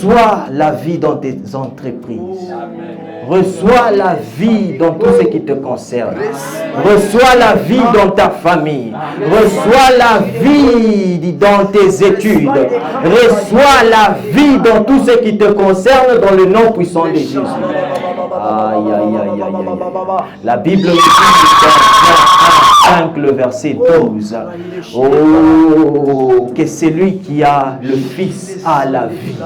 Reçois la vie dans tes entreprises. Reçois la vie dans tout ce qui te concerne. Reçois la vie dans ta famille. Reçois la vie dans tes études. Reçois la vie dans tout ce qui te concerne dans le nom puissant de Jésus. Aïe, aïe, aïe, aïe, aïe. La Bible nous dit dans 5, le verset 12. Oh, que celui qui a le Fils a la vie.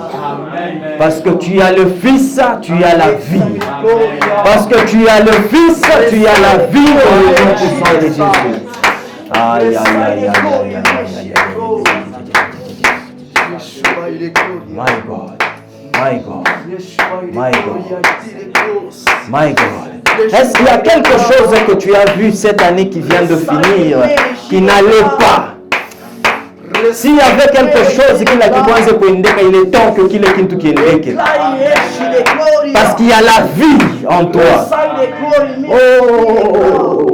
Parce que tu as le Fils, tu as la vie. Parce que tu as le Fils, tu as la vie dans le nom puissant de Jésus. Aïe, aïe, aïe, aïe, aïe, aïe, aïe. My God. My God. My God. My God. Est-ce qu'il y a quelque chose que tu as vu cette année qui vient de finir, qui n'allait pas? S'il y avait quelque chose qui n'a pas été pour indiquer, il est temps que qu'il est tout qui indique. Parce qu'il y a la vie en toi. Oh!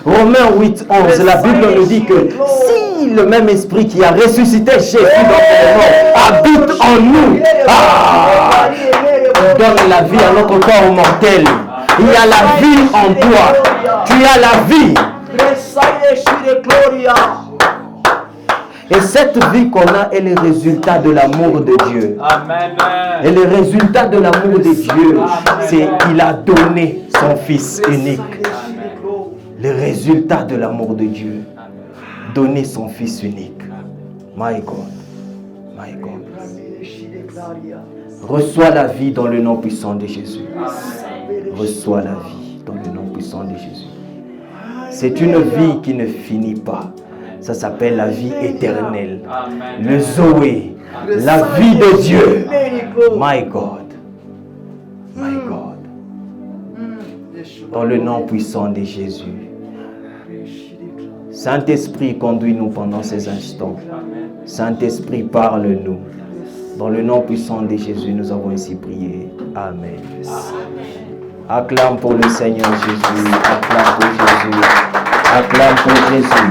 Romains 8, 11, la Bible nous dit que si le même esprit qui a ressuscité Jésus dans le mort habite en nous, donne la vie à notre corps mortel. Il y a la vie en toi. Tu as la vie. Et cette vie qu'on a est le résultat de l'amour de Dieu. Amen. Et le résultat de l'amour de Dieu, c'est qu'il a donné son Fils unique. Le résultat de l'amour de Dieu, donner son Fils unique. My God. My God. Reçois la vie dans le nom puissant de Jésus. Reçois la vie dans le nom puissant de Jésus. C'est une vie qui ne finit pas. Ça s'appelle la vie éternelle. Le Zoé. La vie de Dieu. My God. My God. Dans le nom puissant de Jésus. Saint-Esprit, conduis-nous pendant ces instants. Saint-Esprit, parle-nous. Dans le nom puissant de Jésus, nous avons ainsi prié. Amen. Acclame pour le Seigneur Jésus. Acclame pour Jésus. Acclame pour Jésus.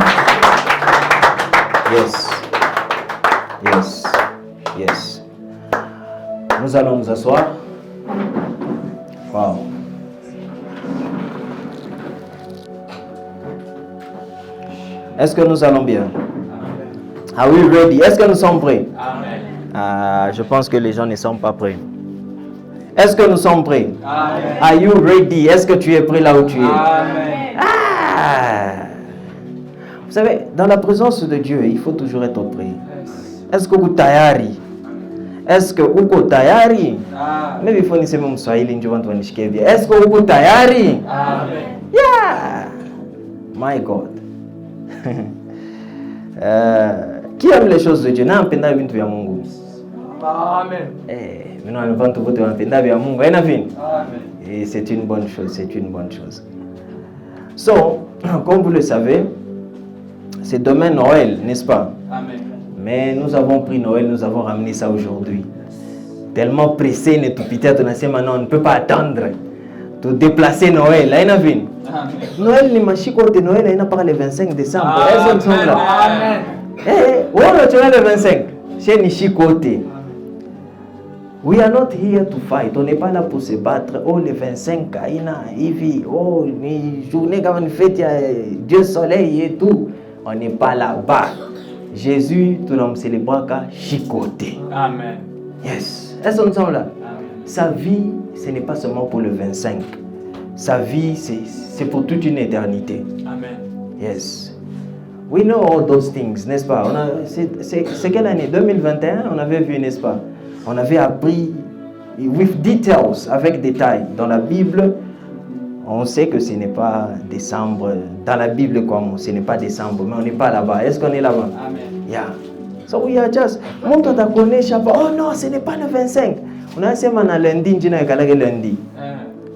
Yes. Yes. Yes. Nous allons nous asseoir. Wow. Est-ce que nous allons bien? Are we ready? Est-ce que nous sommes prêts? Amen. Je pense que les gens ne sont pas prêts. Est-ce que nous sommes prêts? Amen. Are you ready? Est-ce que tu es prêt là où tu es? Amen. Vous savez, dans la présence de Dieu, il faut toujours être prêt. Est-ce que vous tayari? Est-ce que uko tayari? Maybe if you say mu Swahili ndio watu wanishike bien. Est-ce que uko tayari? Amen. Yeah. My God. Qui aime les choses de Dieu? Na mpenda vitu vya Mungu. Amen. Maintenant on va tout voter mpenda vya Mungu. Amen. Et c'est une bonne chose, c'est une bonne chose. So, comme vous le savez, c'est demain Noël, n'est-ce pas? Amen. Mais nous avons pris Noël, nous avons ramené ça aujourd'hui. Tellement pressé, peut-être on ne peut pas attendre de déplacer Noël. Amen. Noël, les machines de Noël, il n'a pas le 25 décembre. Amen. Tu as le 25. Chez Nishikote. We are not here to fight. On n'est pas là pour se battre. Oh, le 25, oh, les journées comme une fête, Dieu soleil et tout. On n'est pas là-bas. Jésus, tout le monde célèbre qu'à chicoter. Amen. Yes. Est-ce qu'on est là? Sa vie, ce n'est pas seulement pour le 25. Sa vie, c'est pour toute une éternité. Amen. Yes. We know all those things, n'est-ce pas? C'est quelle année? 2021, on avait vu, n'est-ce pas? On avait appris with details, avec détails. Dans la Bible, on sait que ce n'est pas décembre. Dans la Bible, ce n'est pas décembre, mais on n'est pas là-bas. Est-ce qu'on est là-bas? Amen. Yeah. So we are just, mon temps connaît, oh non, ce n'est pas le 25. On a seulement lundi, on a lundi.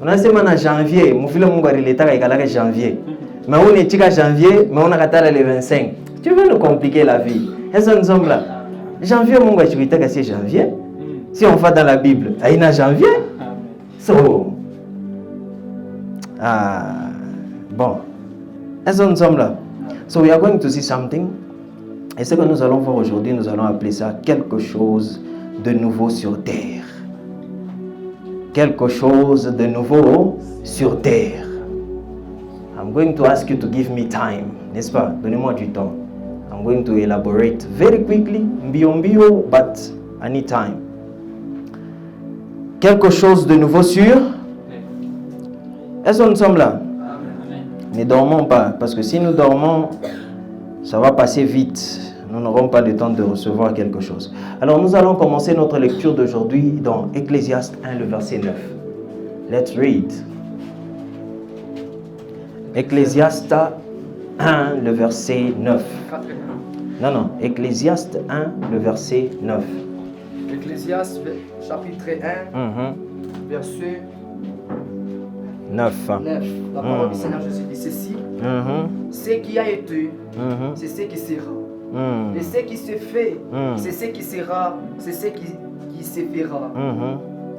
On a seulement janvier, mon fils mon gars il est à janvier. Mais on est à janvier, mais on a raté le 25. Tu veux nous compliquer la vie? Est-ce que nous sommes là? Janvier, mon gars, tu veux que c'est janvier? Si on va dans la Bible, il y a janvier. So, bon. Est-ce que nous sommes là? So we are going to see something. Et ce que nous allons voir aujourd'hui, nous allons appeler ça quelque chose de nouveau sur terre. Quelque chose de nouveau sur terre. I'm going to ask you to give me time, n'est-ce pas? Donnez-moi du temps. I'm going to elaborate very quickly, mbio, but I need time. Quelque chose de nouveau sur. Est-ce que nous sommes là? Ne dormons pas, parce que si nous dormons, ça va passer vite. Nous n'aurons pas le temps de recevoir quelque chose. Alors nous allons commencer notre lecture d'aujourd'hui dans Ecclésiaste 1, le verset 9. Let's read. Ecclésiaste 1, le verset 9. Non, Ecclésiaste 1, le verset 9. Ecclésiaste chapitre 1, verset 9. La parole du Seigneur Jésus dit ceci. Ce qui a été, c'est ce qui sera. Et ce qui se fait, c'est ce qui sera, c'est ce qui se fera.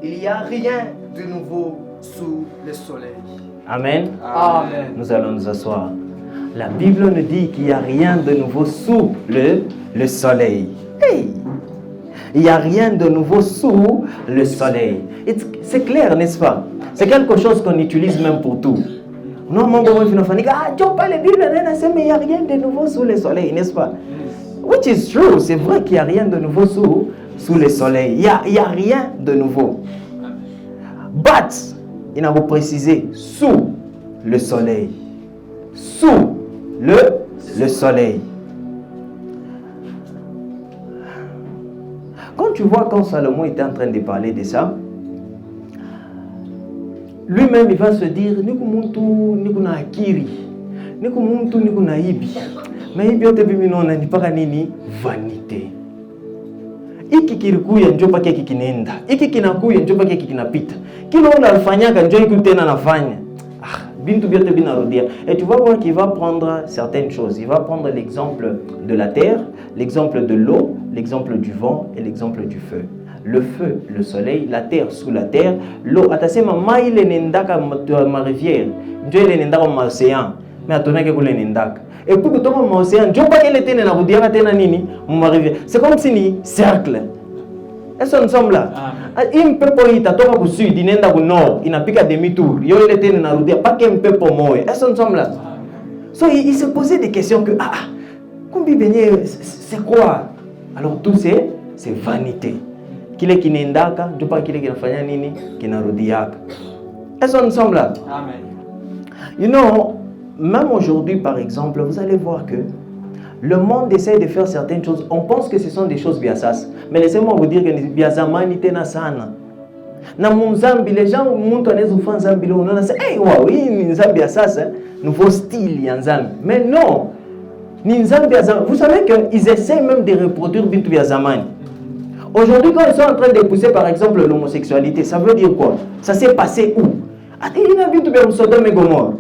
Il n'y a rien de nouveau sous le soleil. Amen. Amen. Nous allons nous asseoir. La Bible nous dit qu'il n'y a rien de nouveau sous le soleil. Hey! Il n'y a rien de nouveau sous le soleil. C'est clair, n'est-ce pas? C'est quelque chose qu'on utilise même pour tout. Non, mon bon, il n'y a rien de nouveau sous le soleil, n'est-ce pas? Which is true, c'est vrai qu'il n'y a rien de nouveau sous le soleil. Il n'y a rien de nouveau. But, il a précisé sous le soleil. Sous le soleil. Quand tu vois quand Salomon était en train de parler de ça, lui-même il va se dire niku muntu niku na akiri niku muntu niku na ibi na ibi yote biminona nipaka nini vanité. Iki kilikuya njoo pake kikinenda, iki kinakuya njoo pake kinapita, kile unafanyaka njoo iku tena nafanya. Bintu biote binarudia. Et tu vas voir qu'il va prendre certaines choses. Il va prendre l'exemple de la terre, l'exemple de l'eau, l'exemple du vent et l'exemple du feu. Le feu, le soleil, la terre sous la terre, l'eau. Atasema mai le nendaka ma rivière, njoo le nendaka ma océan, mais atonake kule nendaka. Et puis kutoka ma océan, njoo pa kile tena narudia tena nini ma rivière. C'est comme si ni cercle. Est-ce que nous sommes là? Il pepo itatoka ku sud, inenda ku nord, inapika demi-tour. Yo ile tena narudia pa ke mpepo moyo. Est-ce que nous sommes là? So il se posait des questions que kumbi benye c'est quoi? Alors tout c'est vanité. Kile kinendaka, ndio pa kile kinafanya nini? Kinarudiaka. Est-ce que nous sommes là? Amen. You know, même aujourd'hui par exemple, vous allez voir que le monde essaie de faire certaines choses. On pense que ce sont des choses biasas. Mais laissez-moi vous dire que biasamani tena sana. Na muzambi, les gens, muntu anaweza kufanya zambi leo unaona sasa, wow, hii ni nzambi ya sasa, nouveau style ya nzambi. Mais non. Ni nzambi ya zamani. Vous savez qu'ils essaient même de reproduire bintu ya zamani. Aujourd'hui, quand ils sont en train de pousser par exemple l'homosexualité, ça veut dire quoi? Ça s'est passé où? Il y a bintu ya Sodome et Gomorrhe.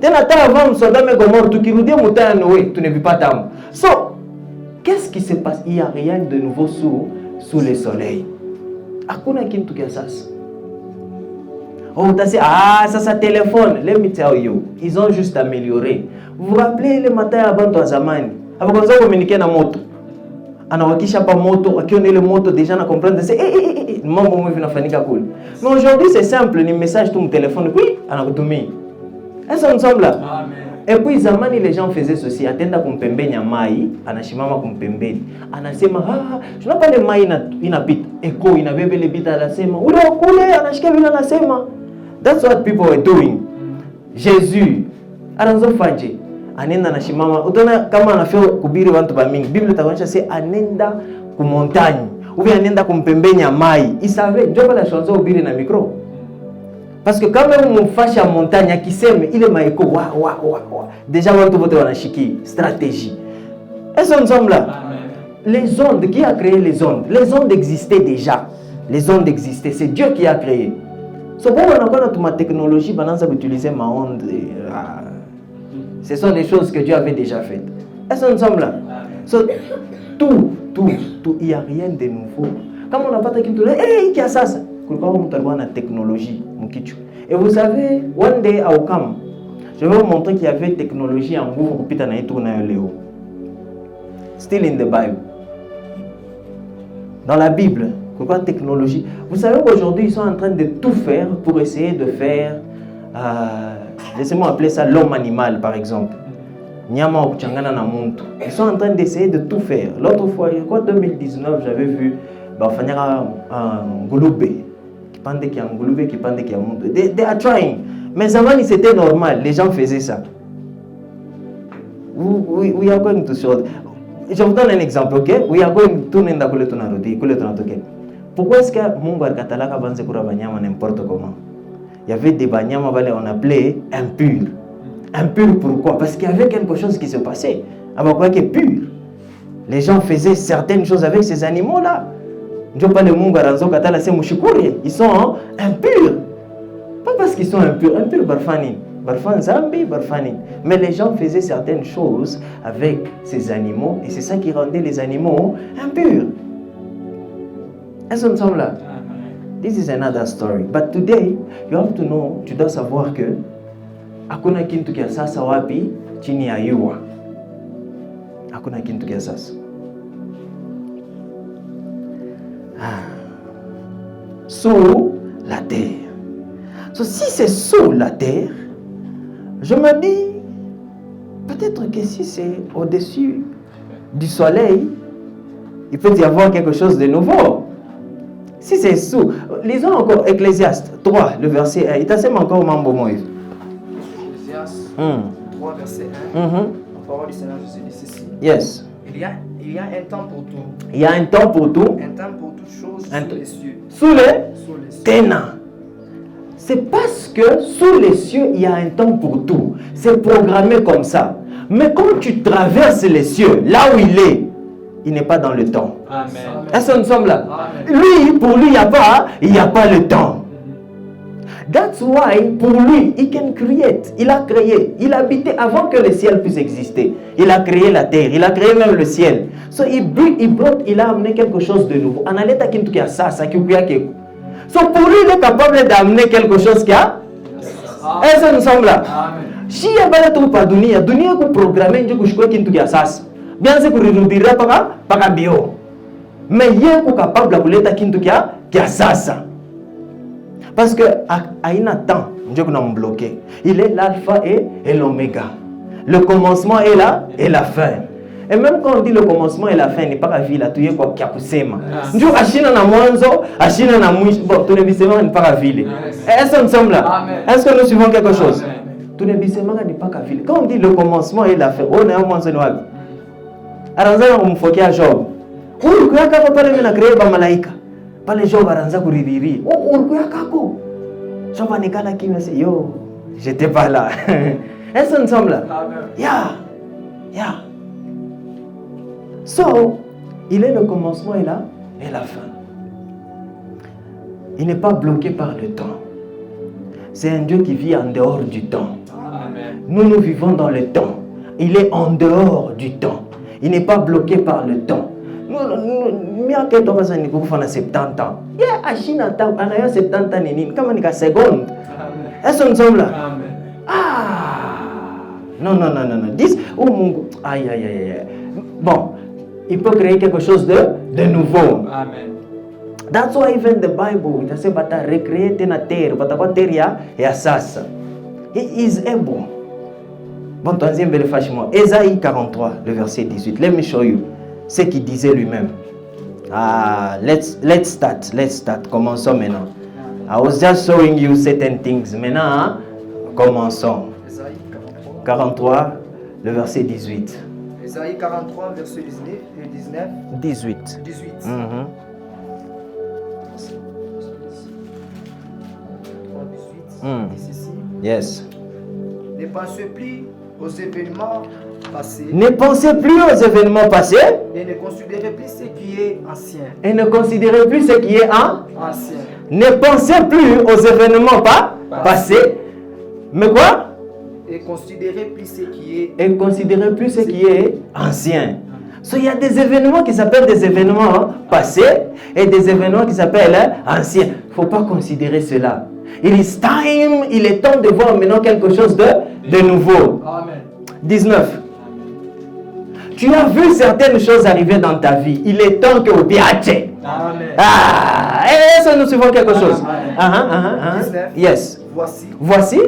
Tena avant Sodome et Gomorrhe, tukirudia mutaya Noé, tu ne vis pas tamu. So, qu'est-ce qui se passe? Il n'y a rien de nouveau sous le soleil. Hakuna kintu kia sasa. On t'a dit, ça c'est téléphone. Let me tell you, ils ont juste amélioré. Vous vous rappelez le matin avant de zamani? Avant qu'on communiquer na moto. Anawakisha pa moto, akione le moto déjà na comprendre c'est mambo mwe vinafanyika kule. Mais aujourd'hui c'est simple, ni message tu mon téléphone, oui, anakutumia. Est-ce que nous sommes là? Amen. Et puis zamani les gens faisaient ceci, atenda kumpembenya mai, anashimama kumpembeni. Anasema tunapa le mai inapita. Eko inabebe le bita anasema, ule kule anashika vile anasema. That's what people were doing. Jésus anazofanye. Anenda anashimama. Utaona kama anafia kubiri watu ba mingi. Biblia itaonyesha c'est anenda ku montagne. Ou bien anenda kumpembenya mai. Il savait, ndio pala chanson ubiri na micro. Parce que quand même on fâche à montagne à qui s'aime, il est maïko déjà on tout voter wanashiki stratégie. Est-ce que nous sommes là? Amen. Les ondes, qui a créé les ondes? Les ondes existaient déjà. Les ondes existaient, c'est Dieu qui a créé. So bon on a quoi notre technologie bananza utiliser ma onde. Ce sont des choses que Dieu avait déjà faites. Est-ce que nous sommes là? Amen. So tout, il n'y a rien de nouveau. Comme on n'a pas de qui a ça? La technologie. Et vous savez, one day I will come. Je vais vous montrer qu'il y avait technologie en vous pour pita na itu na Still in the Bible. Dans la Bible, Pourquoi technologie? Vous savez qu'aujourd'hui, ils sont en train de tout faire pour essayer de faire, laissez-moi appeler ça l'homme animal, par exemple. Nyama okuchangana na muntu. Ils sont en train d'essayer de tout faire. L'autre fois, je crois 2019, j'avais vu Ngulube. They are trying. Mais avant, c'était normal. Les gens faisaient ça. We are going to show. Je vous donne un exemple, ok? We are going to pourquoi est-ce que Mungu alikatalaka banze kura banyama n'importe comment? Il y avait des banyama on appelait impurs. Impurs pourquoi? Parce qu'il y avait quelque chose qui se passait. Alors quoi que pur. Les gens faisaient certaines choses avec ces animaux-là. Ils sont impurs. Pas parce qu'ils sont impurs. Impurs barfanin. Barfan zambi, barfanin. Mais les gens faisaient certaines choses avec ces animaux. Et c'est ça qui rendait les animaux impurs. Est-ce qu'on semble là? This is another story. But today, you have to know, tu dois savoir que hakuna kintu kia sasa wapi chini ya jua. Hakuna kintu kia sasa. Sous la terre. So, si c'est sous la terre, je me dis, peut-être que si c'est au-dessus du soleil, il peut y avoir quelque chose de nouveau. Si c'est sous, lisons encore Ecclésiaste 3, le verset 1. Il t'a encore Mambo Moïse. Ecclésiaste 3, verset 1. La parole du Seigneur Jésus dit ceci. Yes. Il y a un temps pour tout. Il y a un temps pour tout. Un temps pour toutes choses sous les cieux. Sous les ténants. C'est parce que sous les cieux, il y a un temps pour tout. C'est programmé comme ça. Mais quand tu traverses les cieux, là où il n'est pas dans le temps. Amen. Est-ce que nous sommes là? Amen. Lui, pour lui, il n'y a pas le temps. That's why, pour lui, he can create. Il a créé. Il habitait avant que le ciel puisse exister. Il a créé la terre. Il a créé même le ciel. So, il a amené quelque chose de nouveau. Analeta kintu kia sasa, kiukuya keku. So, pour lui, il est capable d'amener quelque chose qui a. Est-ce que nous sommes là? Si il y a pas de truc dunia ku programme nje kushikwe kintu kia sasa. Bien c'est kurudiria paka bio. Mais il est capable de kuleta kintu kia sasa. Parce que aina temps, Dieu nous a bloqué. Il est l'alpha et l'oméga. Le commencement est là et la fin. Et même quand on dit le commencement et la fin, n'est pas la vie là, tu es quoi kia kusema. Dieu achina na mwanzo, achina na mwisho. Bon, tout le bisema n'est pas la ville. Est-ce que nous sommes là? Est-ce que nous suivons quelque chose? Tout le bisema n'est pas la ville. Quand on dit le commencement et la fin, on est un mwanzo noabi. Aranza na kumfokia Job. Huyu kwa kaka pale na créer ba malaika. Pale Job aranza kuririri. Ulikuwa kako. Job anikala kimya sasa, yo, j'étais pas là. Est-ce que nous sommes là? Yeah. So, il est le commencement et la fin. Il n'est pas bloqué par le temps. C'est un Dieu qui vit en dehors du temps. Amen. Nous vivons dans le temps. Il est en dehors du temps. Il n'est pas bloqué par le temps. Nous, 70 ans. Yeah, Achina temps, on a 70 ans, comme on a seconde. Est-ce que nous sommes là? Non. Dis, oh mon Dieu. Aïe. Bon, il peut créer quelque chose de nouveau. Amen. That's why even the Bible, it says, bata recreate na terre, bata kwa terre ya sasa. He is able. Bon, troisième belle fâche-moi. Ésaïe 43, le verset 18. Let me show you ce qu'il disait lui-même. Let's start. Commençons maintenant. I was just showing you certain things. Maintenant, commençons. Ésaïe 43, le verset 18. Ésaïe 43, verset 19. 18. 18. Dit ceci. Yes. Ne pensez plus aux événements passés. Ne pensez plus aux événements passés. Et ne considérez plus ce qui est ancien. Et ne considérez plus ce qui est ancien. Ne pensez plus aux événements passés. Mais quoi? Et considérez plus ce qui est. Et considérez plus ce qui est ancien. So, il y a des événements qui s'appellent des événements passés et des événements qui s'appellent anciens. Il ne faut pas considérer cela. Il est temps de voir maintenant quelque chose de nouveau. Amen. 19. tu as vu certaines choses arriver dans ta vie. Il est temps que vous biatez. Amen. Ah, est-ce que nous suivons quelque chose? 19. Yes. Voici.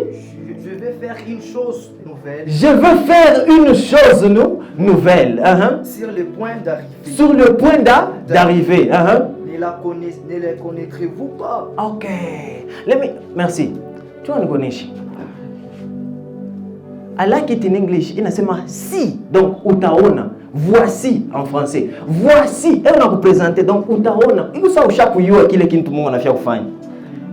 Je vais faire une chose nouvelle. Je veux faire une chose nouvelle. Sur le point d'arriver. Sur le point d'arriver. Ne les connaîtrez-vous pas? Ok. Merci. Tu vas nous connaître. I like it in English. Inasema si. Donc, utaona. Voici en français. Voici. Et on a représenté. Donc, utaona. Il faut chaque jour qu'il est qui tout le monde a fait au fin.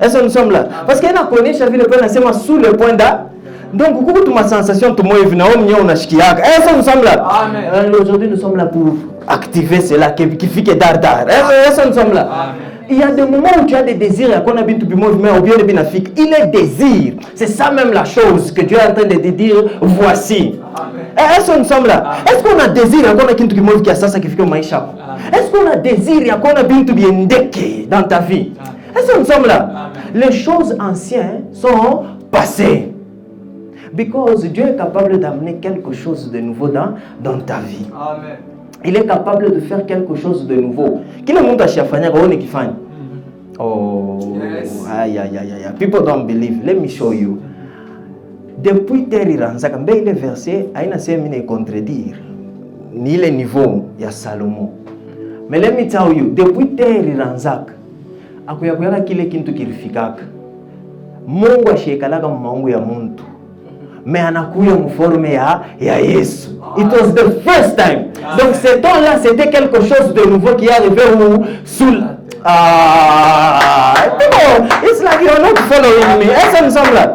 Est-ce que nous sommes là? Parce qu'il y a un connaît, j'avais le point, c'est sous le point d'A. Donc, beaucoup de ma sensation, tout le monde est venu, on a chiquiac. Est-ce que nous sommes là? Amen. Aujourd'hui, nous sommes là pour activer cela qui fait que dardar. Est-ce que nous sommes là? Amen. Il y a des moments où tu as des désirs, qu'on a bien tout le monde, mais au bien de bénéfique. Il est désir. C'est ça même la chose que Dieu est en train de te dire. Voici. Est-ce que nous sommes là? Est-ce qu'on a désir, qu'on a tout le monde qui a ça, qui fait que maïcha? Est-ce qu'on a désir, qu'on a bien tout bien ndeke dans ta vie? Est-ce que nous sommes là? Les choses anciennes sont passées. Because Dieu est capable d'amener quelque chose de nouveau dans ta vie. Amen. Il est capable de faire quelque chose de nouveau. Qui le monde a chiafanya on est qui fait? Oh, yes. Aïe. People don't believe. Let me show you. Depuis terre ranzaka, mais les versets, aïna semine contredire. Ni le niveau ya Salomon. Mais let me tell you, depuis terre ranzaka, akuyakuyaka kile kintu kilifikaka. Mungu ashikalaka maungu ya muntu. Mais anakuya mforme ya Yesu. It was the first time. Donc ce temps-là, c'était quelque chose de nouveau qui est arrivé sous it's like you're not following me. Est-ce que nous sommes là?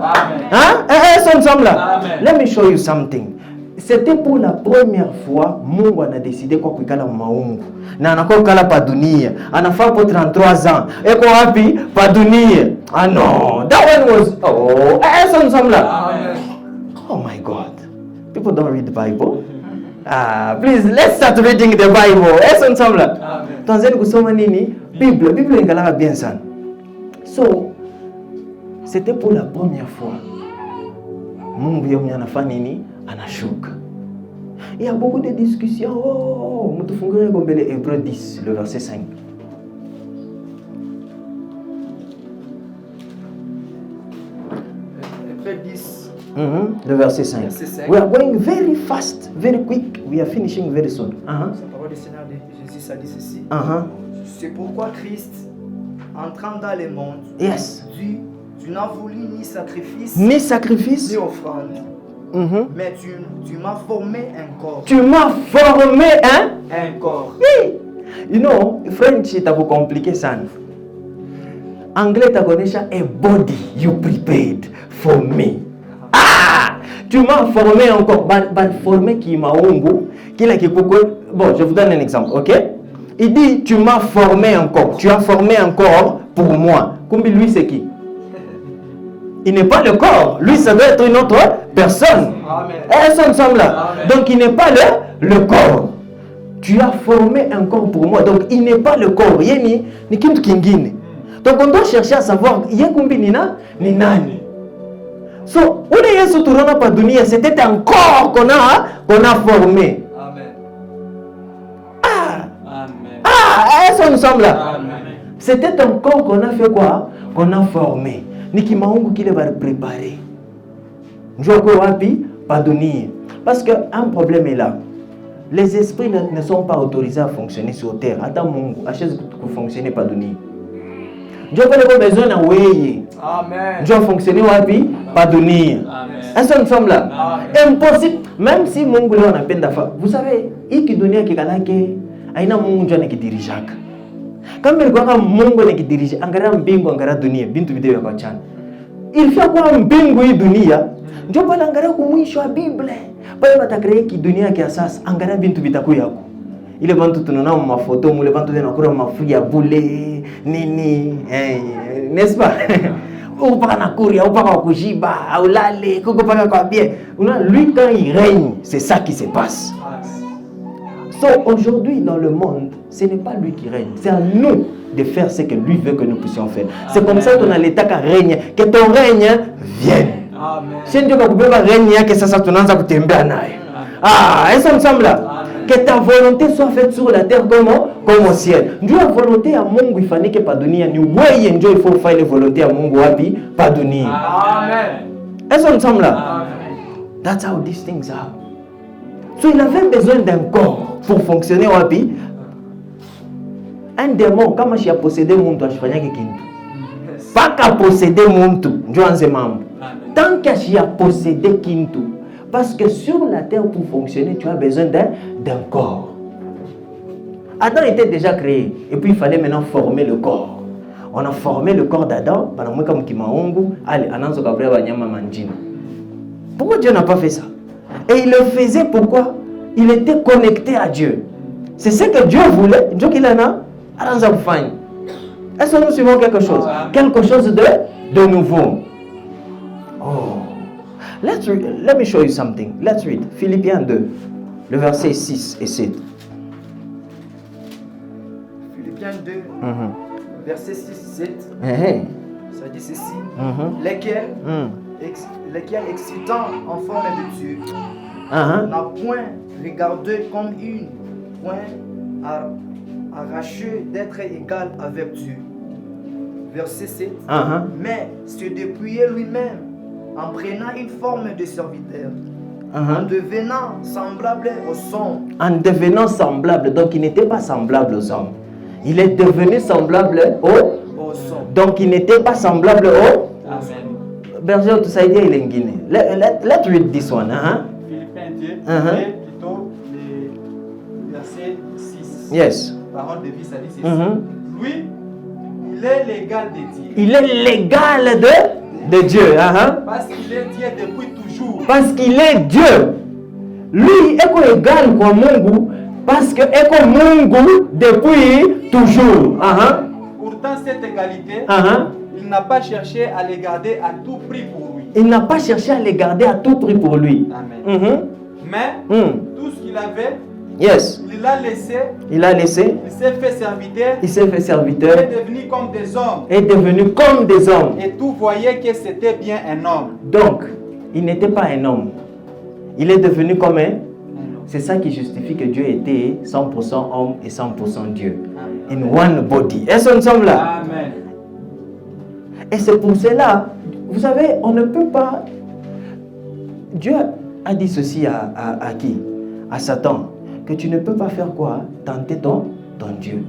Est-ce que nous sommes là? Let me show you something. C'était pour la première fois Mungu a décidé kwa kuikala maungu. Na anakuwa kala pa dunia. Anafaa pour 33 ans. Eko wapi? Pa dunia. Ah non. That one was est-ce que nous sommes là? Oh my God. People don't read the Bible. Please, let's start reading the Bible. Est-ce que nous sommes là? Tanzania kusoma nini? Bible ingalaka bien sana. So, c'était pour la première fois. Mungu yeye anafanya nini? Anashuka. Il y a beaucoup de discussions. Mtufungue kwa mbele Hébreux 10, le verset 5. Hébreux 10. Le verset 5. We are going very fast, very quick. We are finishing very soon. La parole du Seigneur de Jésus, ça dit ceci. C'est pourquoi Christ, entrant dans le monde, tu n'as voulu ni sacrifice, ni offrande. Mais tu m'as formé un corps. Tu m'as formé un corps. You know, French est beaucoup compliqué ça. Anglais ta connais a body you prepared for me. Tu m'as formé encore. Formé qui m'a ongo, qui l'a qui bon, je vous donne un exemple, ok? Il dit tu m'as formé encore. Tu as formé un corps pour moi. Combien lui c'est qui? Il n'est pas le corps. Lui ça doit être une autre personne. Est-ce que nous sommes là? Donc il n'est pas le corps. Tu as formé un corps pour moi. Donc il n'est pas le corps. Yeni ni kintu kingine. Donc on doit chercher à savoir yekumbi ni nani. So, où est Yesu turona pa dunia, c'était un corps qu'on a formé. Amen. Est-ce que nous sommes là? Amen. C'était un corps qu'on a fait quoi? Qu'on a formé. Niki maungu kile va préparer. Njoko wapi? Pa dunia. Parce qu'un problème est là. Les esprits ne sont pas autorisés à fonctionner sur terre. Attends Mungu, achète que fonctionner pa dunia. Dieu a besoin de weye. Amen. Dieu fonctionner wapi? Pas dunia. Est-ce que nous sommes là? Amen. Impossible. Même si Mungu leo anapenda fa. Vous savez, hiki dunia kikalake aina Mungu ndio anakidirijaka. Kama ilikuwa Mungu anakidirija, angalia mbingu, angalia dunia, bintu video kwa chana. Ilifia kwa mbingu hii dunia, ndio pale angalia kumwisho wa Biblia. Pale batakrea ki dunia kia sasa, angalia bintu vitakuwa yako. Ile bantu tunaona mafoto mule bantu wanakula mafuya ya bule nini n'est-ce pas? Upaka na kuria, upaka kujiba, aulale, kukupaka kwa bien. Lui quand il règne, c'est ça qui se passe. So aujourd'hui dans le monde, ce n'est pas lui qui règne, c'est à nous de faire ce que lui veut que nous puissions faire. C'est comme ça qu'on a l'état qui règne, que ton règne vienne. Si Dieu va couper règne que ça tunaanza kutembea naye. Est-ce que nous sommes là? que ta volonté soit faite sur la terre comme au ciel. Ndio volonté ya Mungu ifanyike pa dunia, ni wewe ndio il faut faire volonté ya Mungu wapi pa dunia. Amen. Est-ce qu'on sommes là? Amen. That's how these things are. So il avait besoin d'un corps pour fonctionner wapi. Un démon kama shi posséder muntu ashifanyake kintu. Paka posséder muntu ndio anze mambo. Tant que shi posséder kintu. Parce que sur la terre, pour fonctionner, tu as besoin d'un corps. Adam était déjà créé. Et puis, il fallait maintenant former le corps. On a formé le corps d'Adam. Pourquoi Dieu n'a pas fait ça? Et il le faisait pourquoi? Il était connecté à Dieu. C'est ce que Dieu voulait. Dieu qu'il en a. Est-ce que nous suivons quelque chose? Quelque chose de nouveau. Oh. Let me show you something. Let's read Philippiens 2, le verset 6 et 7. Philippiens 2, verset 6 et 7. Ça dit ceci. Lesquels, excitant en forme de Dieu, n'a point regardé comme une point arraché d'être égal avec Dieu. Verset 7. Mais se dépouiller lui-même en prenant une forme de serviteur, en devenant semblable aux hommes. En devenant semblable, donc il n'était pas semblable aux hommes. Il est devenu semblable aux hommes. Donc il n'était pas semblable aux. Amen. Berger, tout ça il est Guinée. Let's read this one. Philippiens 2, plutôt le verset 6. Yes. Parole de vie, ça dit ceci. Lui, il est l'égal de Dieu. Il est l'égal de Dieu. Parce qu'il est Dieu depuis toujours. Parce qu'il est Dieu. Lui est égal kwa Mungu parce que est comme Mungu depuis toujours. Pourtant cette égalité, il n'a pas cherché à les garder à tout prix pour lui. Il n'a pas cherché à les garder à tout prix pour lui. Amen. Mais tout ce qu'il avait, yes, il l'a laissé. Il a laissé. Il s'est fait serviteur. Il s'est fait serviteur. Il est devenu comme des hommes. Est devenu comme des hommes. Et tout voyait que c'était bien un homme. Donc, il n'était pas un homme. Il est devenu comme un. C'est ça qui justifie que Dieu était 100% homme et 100% Dieu. Amen. In one body. Est-ce qu'on sommes là? Amen. Et c'est pour cela, vous savez, on ne peut pas. Dieu a dit ceci à qui? À Satan. Que tu ne peux pas faire quoi? Tenter ton Dieu.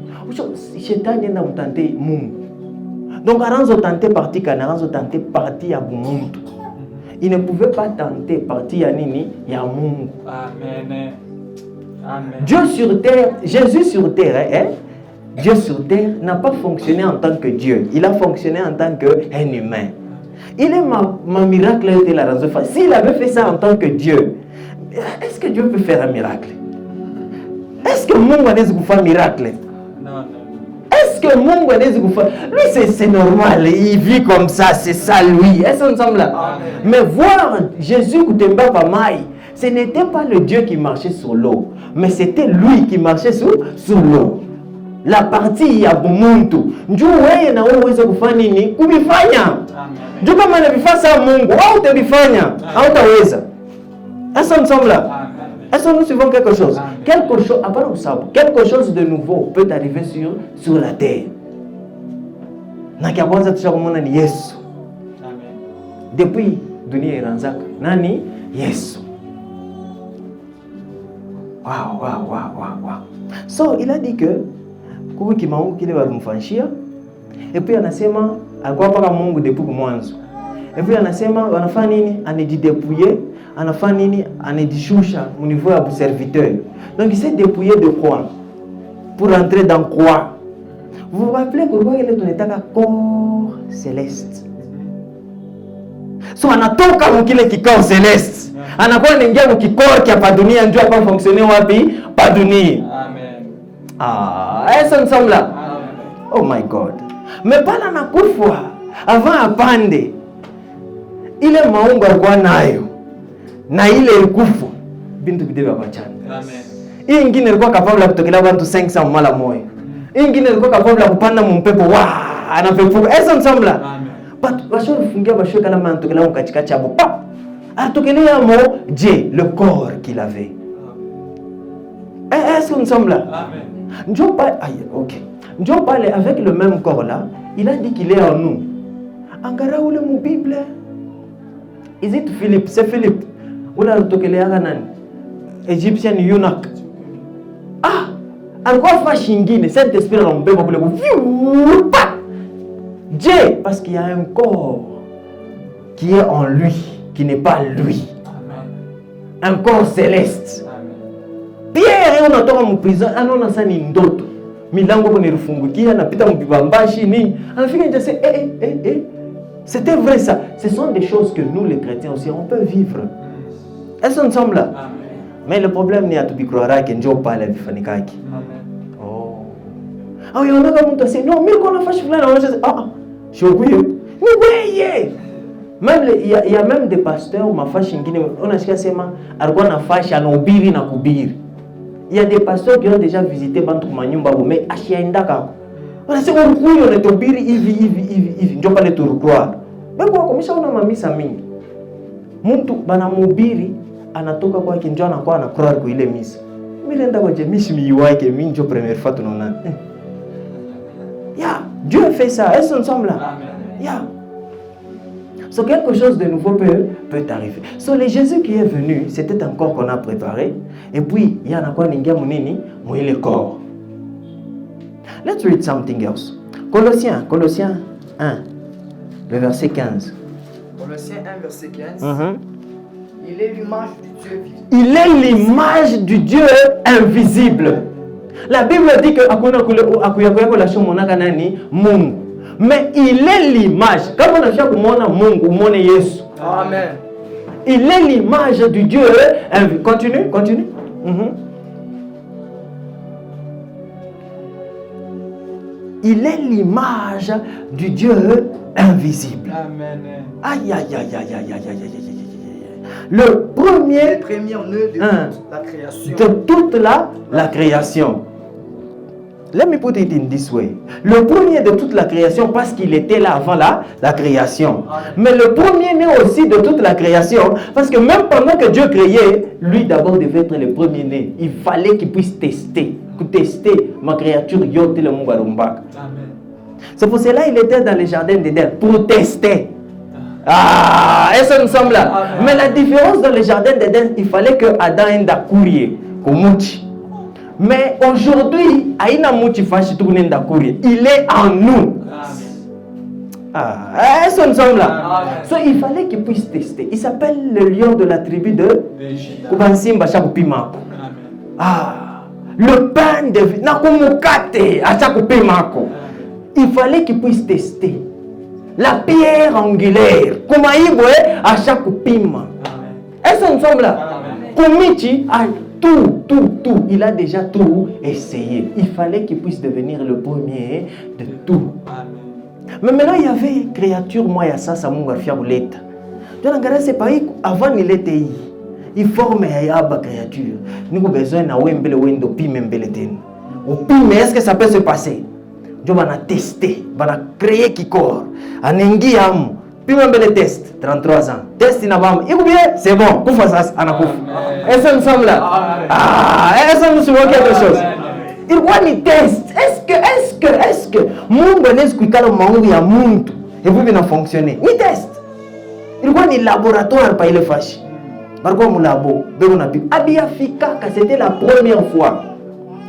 Satan est dans tenter Mungu. Donc, Aranzo tenté parti Kana, Aranzo tenté parti à Mungu. Il ne pouvait pas tenter parti à Nini, à Mungu. Amen. Amen. Dieu sur terre, Jésus sur terre, Dieu sur terre n'a pas fonctionné en tant que Dieu. Il a fonctionné en tant qu'un humain. Il est ma miracle était la raison. S'il avait fait ça en tant que Dieu, est-ce que Dieu peut faire un miracle? Est-ce que Mungu anaweza kufanya miracle? Non. Est-ce que Mungu anaweza kufanya? Lui c'est normal, il vit comme ça, c'est ça lui. Est-ce qu'on semble là? Mais voir Jésus kutemba pa mai, ce n'était pas le Dieu qui marchait sur l'eau, mais c'était lui qui marchait sur l'eau. La partie ya bumuntu. Njoo wewe na wewe uweze kufanya nini? Kubifanya. Njoo kama anavifanya Mungu, au utabifanya, au utaweza. Est-ce qu'on semble là? Est-ce que nous suivons quelque chose? Quelque chose de nouveau peut arriver sur la terre. Yesu. Depuis dunia iranzaka. Nani? Yesu. Wow. So, il a dit que kuwi kimaungu kile walimfanshia. Et puis anasema alikuwa paka Mungu depuis mwanzo. Et puis anasema wanafanya nini? Anajidepouiller. Anafanya nini? Anajishusha au niveau ya serviteur. Donc il s'est dépouillé de quoi? Pour entrer dans quoi? Vous vous rappelez pourquoi il est tunataka corps céleste. So anatoka mkile kikao céleste. Anakuwa anaingia mkikao kia pa dunia ndio hapa fonctionner wapi? Pa dunia. Amen. Est-ce que nous sommes là? Amen. Oh my God. Mais pas la nakufa avant apande. Ile maungo alikuwa nayo. Na ile ilikufa bintu bidebe abachana. Amen. Hii ingine ilikuwa capable kutokelea watu 500 mara moja. Hii ingine ilikuwa capable kupanda mpepo anapepuka. Est-ce ensemble là? Amen. But basho fungia basho kala mantokelea katika chabo. Pa. Atokelea mo Dieu le corps qu'il avait. Est-ce que nous sommes là? Amen. Dieu parle, Dieu parle avec le même corps là. Il a dit qu'il est en nous. Angara ou le mot Bible? Is it Philippe? C'est Philippe. Ou la tokele aganan? Égyptien eunuch. Ah! Alikuwa fashi ingine. Saint-Esprit anambeba kule kufiupa. Dieu, parce qu'il y a un corps qui est en lui, qui n'est pas lui. Amen. Un corps céleste. Amen. Pierre unatoka mu prison, anaona sasa ni ndoto. Milango kunifungukia, anapita mbibambashi nini. Anafika nje sasa c'était vrai ça. Ce sont des choses que nous les chrétiens aussi on peut vivre. Est-ce que nous sommes là? Amen. Mais le problème ni atubikroara que Dieu parle bifanikaki. Amen. Oh. Ah oui, on a comme ça non, mais qu'on a fait fulani on a ah je suis oui. Même il y a même des pasteurs mafashi ngine on a shika sema alikuwa na fashi anahubiri na kuhubiri. Il y a des pasteurs qui ont déjà visité bantu manyumba mais ashienda kako. Wanasema huyu anahubiri hivi ndio pale turukwa. Wewe kwa kumshaona mamisa mingi. Mtu banamhubiri anatoka kwake ndio anakuwa anakroa kwa ile misa. Mimi naenda kwa jemishi miwake mimi ndio première fois tunaona. Yeah, Dieu fait ça. Est-ce que nous sommes là? Amen. Yeah. So quelque chose de nouveau peut arriver. So le Jésus qui est venu, c'était un corps qu'on a préparé. Et puis, il y en a quoi n'ingia munini, mouille le corps. Let's read something else. Colossiens 1, le verset 15. Colossiens 1, verset 15. Il est l'image du Dieu vivant. Il est l'image du Dieu invisible. La Bible dit que Mungu. Mais il est l'image. Quand on a fait Mungu, on est Yesu. Amen. Il est l'image du Dieu invisible. Continue. Il est l'image du Dieu invisible. Amen. Aïe. Le premier nœud de toute la création. De toute la création. Let me put it in this way. Le premier de toute la création parce qu'il était là avant la création. Mais le premier né aussi de toute la création parce que même pendant que Dieu créait, lui d'abord devait être le premier né. Il fallait qu'il puisse tester ma créature yote le mungarumbak. C'est pour cela qu'il était dans le jardin d'Éden pour tester. Ah, est-ce que nous sommes là? Amen. Mais la différence dans le jardin d'Éden, il fallait que Adam ait un courrier, mais aujourd'hui, il est en nous. Ah, est-ce que nous sommes là? So, il fallait qu'il puisse tester. Il s'appelle le lion de la tribu de Kubansimba Shakupimako. Ah, le pain de vie. Il fallait qu'il puisse tester. La pierre angulaire. À chaque pima. Est-ce que nous sommes là? Komichi a tout. Il a déjà tout essayé. Il fallait qu'il puisse devenir le premier de tout. Mais maintenant, il y avait une créature, moi, il y a ça, mon gars, fiaboulette. Donc, c'est pas avant, il était. Il forme une créature. Nous avons besoin de Wembele Wendo Pimembeletin. Au Pime, est-ce que ça peut se passer? Dieu va tester, va créer qui corps. Anengi am. Pimembele test, 33 ans. Test inabam. Et bien, c'est bon. Qu'on fasse ça, anakouf. Est-ce que nous sommes là? Ah, est-ce que nous sommes quelque chose? Il voit les tests. Est-ce que mon bonheur qui calme mangu ya muntu et vous venez fonctionner. Ni test. Il voit les laboratoires par les fâches. Par quoi mon labo, on a pu. Abiafika, c'était la première fois.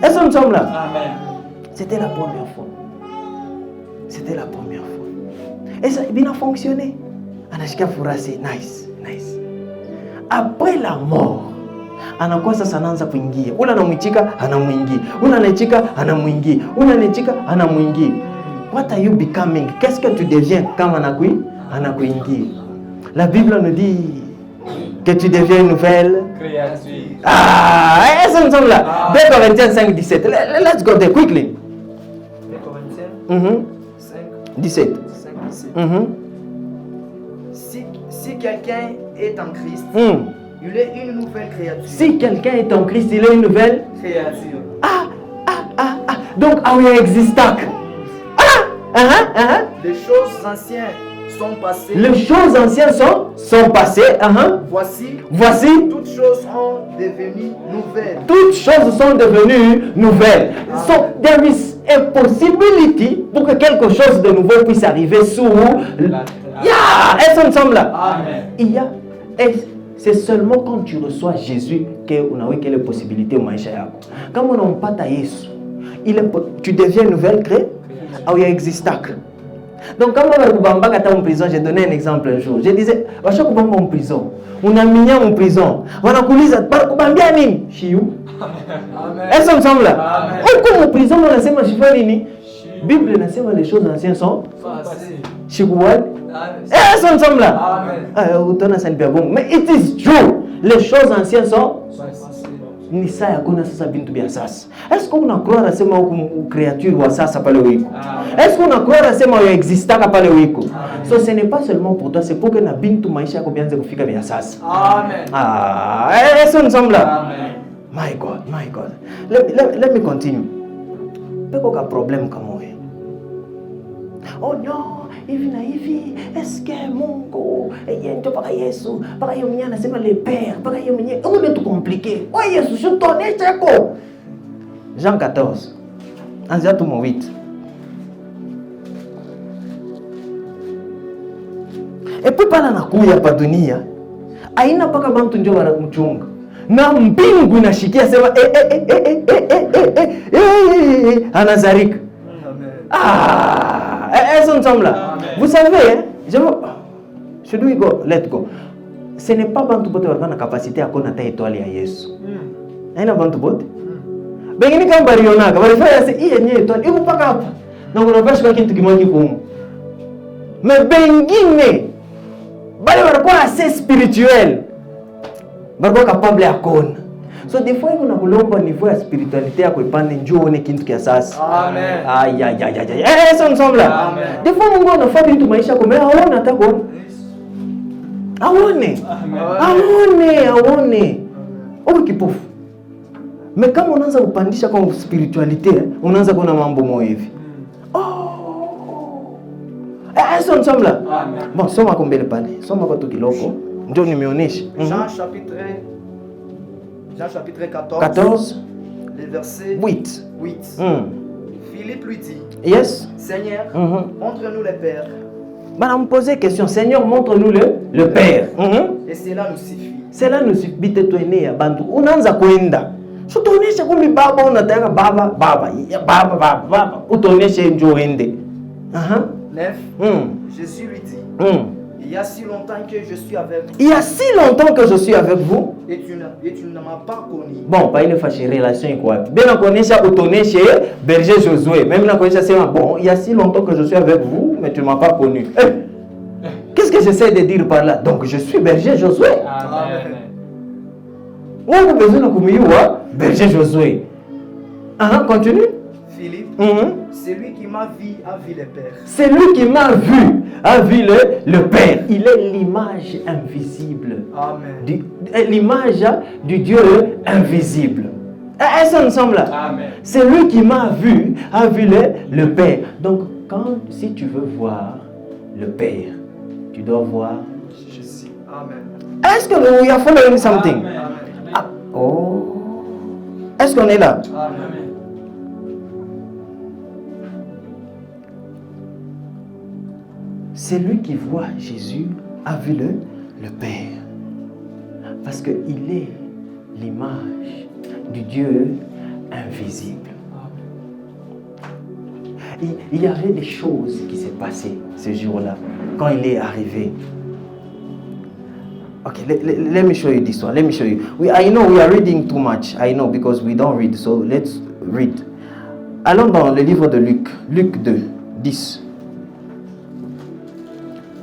Est-ce que nous sommes là? Amen. C'était la première fois. Et ça a bien fonctionné. Anashika furasi, nice. Après la mort, anakosa sananza kuingia. Ula anamwichika, anamwingia. Ula anachika, anamwingia. Ula anachika, anamwingia. What are you becoming? Qu'est-ce que tu deviens quand anakuingia? La Bible nous dit que tu deviens une nouvelle créature. Ah, est-ce que nous sommes là? 2 Corinthiens 5, 17. Let's go there quickly. 2 Corinthiens 5, 17. Si quelqu'un est en Christ, il est une nouvelle créature. Si quelqu'un est en Christ, il est une nouvelle créature. Donc, oui, existant. Les choses anciennes sont passées. Les choses anciennes sont passées. Voici. Toutes choses sont devenues nouvelles. Toutes choses sont devenues nouvelles. So there is a possibility pour que quelque chose de nouveau puisse arriver sous. Est-ce qu'on ensemble là? Amen. C'est seulement quand tu reçois Jésus qu'on a quelle possibilité au maisha yako. Quand on n'a pas ta Yesu, tu deviens une nouvelle créature. Il existe. Donc quand on va en prison, j'ai donné un exemple un jour. Je disais, à chaque fois en prison, on a mis en prison. On a coulé ça par combien nini? Chiou. Est-ce qu'on ensemble là? Comme en prison, on a sema chifa nini? Bible na sema les choses anciennes sont Chigouad. Est-ce qu'on ensemble là? Mais it is true. Les choses anciennes sont ni saa yakuna sasa bintu bya sasa. Est-ce qu'on a croire à sema créature wa sasa pale wiko? Est-ce qu'on a croire à sema yo existaka pale wiko? So ce n'est pas seulement pour toi, c'est pour que na bintu maisha yako bianze kufika bya sasa. Amen. Est-ce qu'on ensemble là? Amen. My God. Let me continue. Peko ka problème kama wewe. Oh non, hivi na hivi, est-ce que Mungu yendo paka Yesu, paka yeye mwenyewe anasema le père, paka yeye mwenyewe, on est tout compliqué. Oh Yesu, je t'en ai chako. Jean 14. Anzia tu mo 8. Et puis pala nakuya hapa dunia, aina paka bantu ndio wanakumchunga. Na mbingu inashikia sema anazarika. Est-ce qu'on semble là? Vous savez, je dois go, let go. Ce n'est pas bantu bote wana capacité à connaître étoile ya Yesu. Aina bantu bote. Bengine kama barionaka, barifanya se hii yenyewe étoile iko paka hapa. Na unapaswa kwa kitu kimoja kigumu. Mais bengine bale wanakuwa assez spirituel. Bako capable ya kona. So des fois on a kulomba niveau ya spiritualité ya kuipande njoo one kintu kia sasa. Amen. Est-ce qu'on ensemble là? Amen. Des fois Mungu anafanya vitu maisha kwa mimi haona hata kuona. Aone. Au kipofu. Mais kama unaanza kupandisha kwa spiritualité, unaanza kuona mambo moyo hivi. Est-ce qu'on ensemble là? Amen. Bon, soma kwa mbele pale. Soma kwa tukiloko. Ndio nimeonyesha. Jean chapitre 14, le verset 8. Philippe lui dit, Yes. Seigneur, montre-nous le Père. Madame me posait question, Seigneur, montre-nous le Père. Et cela nous suffit. Cela nous suffit. Bite tuene ya bantu. Unaanza kuenda. Utoonyeshe kumbi baba unataka baba. Utoonyeshe njoo ende. 9. Jésus lui dit, il y a si longtemps que je suis avec vous. Il y a si longtemps que je suis avec vous. Et tu ne m'as pas connu. Bon, pas une fâche relation quoi. Bien on connaît ça, utoneshe berger Josué. Même on connaît ça, c'est bon, il y a si longtemps que je suis avec vous, mais tu ne m'as pas connu. Qu'est-ce que j'essaie de dire par là? Donc je suis berger Josué. Amen. On a besoin de kumiyua berger Josué. Continue. Philippe, celui qui m'a vu a vu le Père. Celui qui m'a vu a vu le Père. Il est l'image invisible. Amen. L'image du Dieu invisible. Est-ce qu'on ensemble là? Amen. Celui qui m'a vu a vu le Père. Donc, si tu veux voir le Père, tu dois voir Jésus. Amen. Est-ce que we are following something? Amen. Est-ce qu'on est là? Amen. Celui qui voit Jésus a vu le Père. Parce qu'il est l'image du Dieu invisible. Il y avait des choses qui s'est passées ce jour-là, quand il est arrivé. Okay, let me show you this one. Let me show you. I know we are reading too much. I know because we don't read. So let's read. Allons dans le livre de Luc. Luc 2, 10.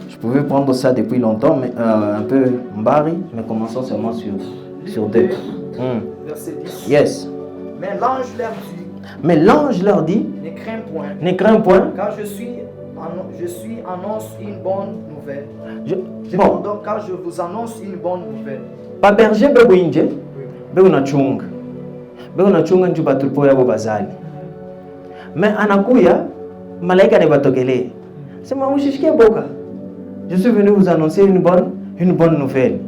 Je pouvais prendre ça depuis longtemps, mais un peu mbari, mais commençons seulement sur 2. Verset 10. Yes. Mais l'ange leur dit, ne crains point. Ne crains point. Car je suis annonce une bonne nouvelle. Donc car je vous annonce une bonne nouvelle. Pa berger bewinje, beunachunga. Beunachunga njuba tupo yabo bazali. Mais anakuya malaika ne batokelee. Sema mshishike boka. Je suis venu vous annoncer une bonne nouvelle.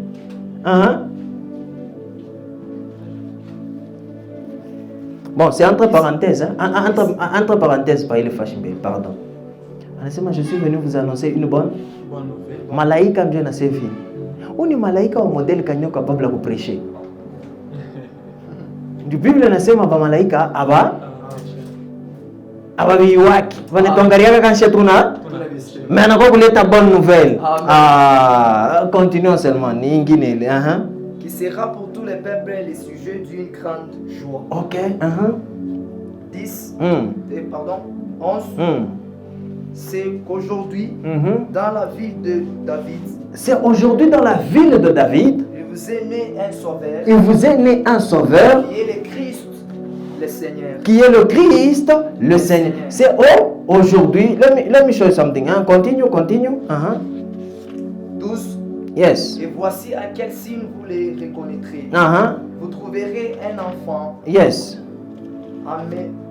Bon, c'est entre parenthèses. Entre parenthèses, pas il fâché, pardon. Je suis venu vous annoncer une bonne nouvelle. Malaïka Dieu na sevi. Ou ni malaïka au modèle kanyo capable de prêcher. Du Bible nasema ba malaïka aba biwaki. Vanetongariaka kan chetuna. Mais on a kuleta bonne nouvelle. Continuons seulement. Qui sera pour tous les peuples le sujet d'une grande joie. Ok. 10. Pardon. 11. C'est qu'aujourd'hui, dans la ville de David. C'est aujourd'hui dans la ville de David. Il vous est né un sauveur. Il vous est né un sauveur. Qui est le Christ, le Seigneur. Qui est le Christ, le Seigneur. C'est aujourd'hui. Let me show you something. Continue. 12. Yes. Et voici à quel signe vous les reconnaîtrez. Vous trouverez un enfant. Yes.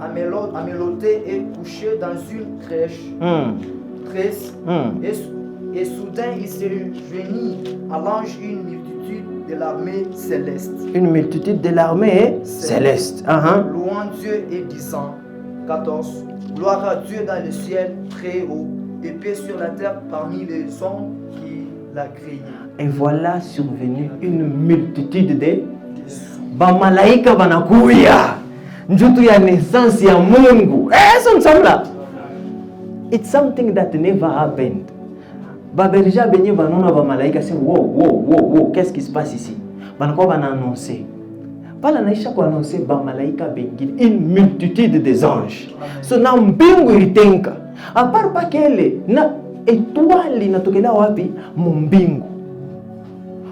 Améloté et couché dans une crèche. 13. Et soudain il se réunit à l'ange une multitude de l'armée céleste. Une multitude de l'armée céleste. Louant Dieu et disant. 14. Gloire à Dieu dans le ciel très haut et paix sur la terre parmi les hommes qui l'a créé. Et voilà survenu une multitude de bamalaika banakuya. Njutu ya naissance ya Mungu. It's something that never happened. Baberja benye banona bamalaika c'est wow, qu'est-ce qui se passe ici? Banako bana annoncer. Pala naisha ko annoncer bamalaika bengine une multitude des anges. So na mbingu ilitenka. À part pas kele na étoile inatokea wapi? Mbingu.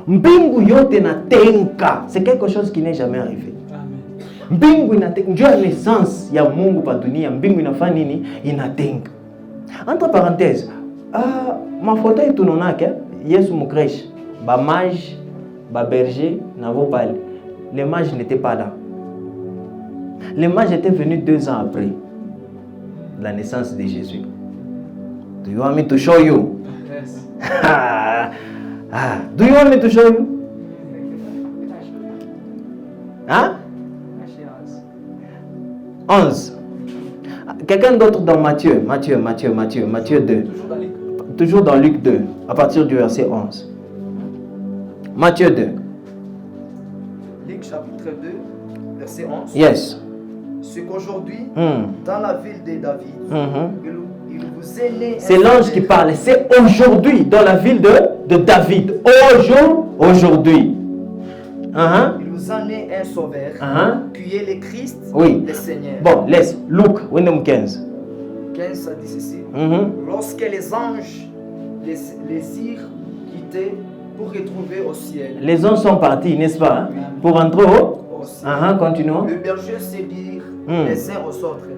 Mbingu yote na tenka. C'est quelque chose qui n'est jamais arrivé. Mbingu inatenga. Ndio naissance ya Mungu pa dunia. Mbingu inafanya nini? Inatenga. Entre parenthèses, mafoto yetu nonaka Yesu mukresh, ba mage, ba berger n'avo pas. Les mages n'étaient pas là. Les mages étaient venus 2 ans après la naissance de Jésus. Do you want me to show you? Yes. Do you want me to show you? Hein? 11. Quelqu'un d'autre dans Matthieu 2. Toujours dans Luc 2, à partir du verset 11. Matthieu 2. Luc chapitre 2, verset 11. Yes. C'est qu'aujourd'hui, dans la ville de David, il vous est né. C'est l'ange qui parle. C'est aujourd'hui dans la ville de David. Aujourd'hui. Il vous a né un sauveur, qui est le Christ, le Seigneur. Bon, laisse. Luc, 15. 15, ça dit ceci. Lorsque les anges les eurent quittés pour retrouver au ciel. Les anges sont partis, n'est-ce pas? Pour rentrer au ciel. Continuons. Le berger se dit les uns aux autres.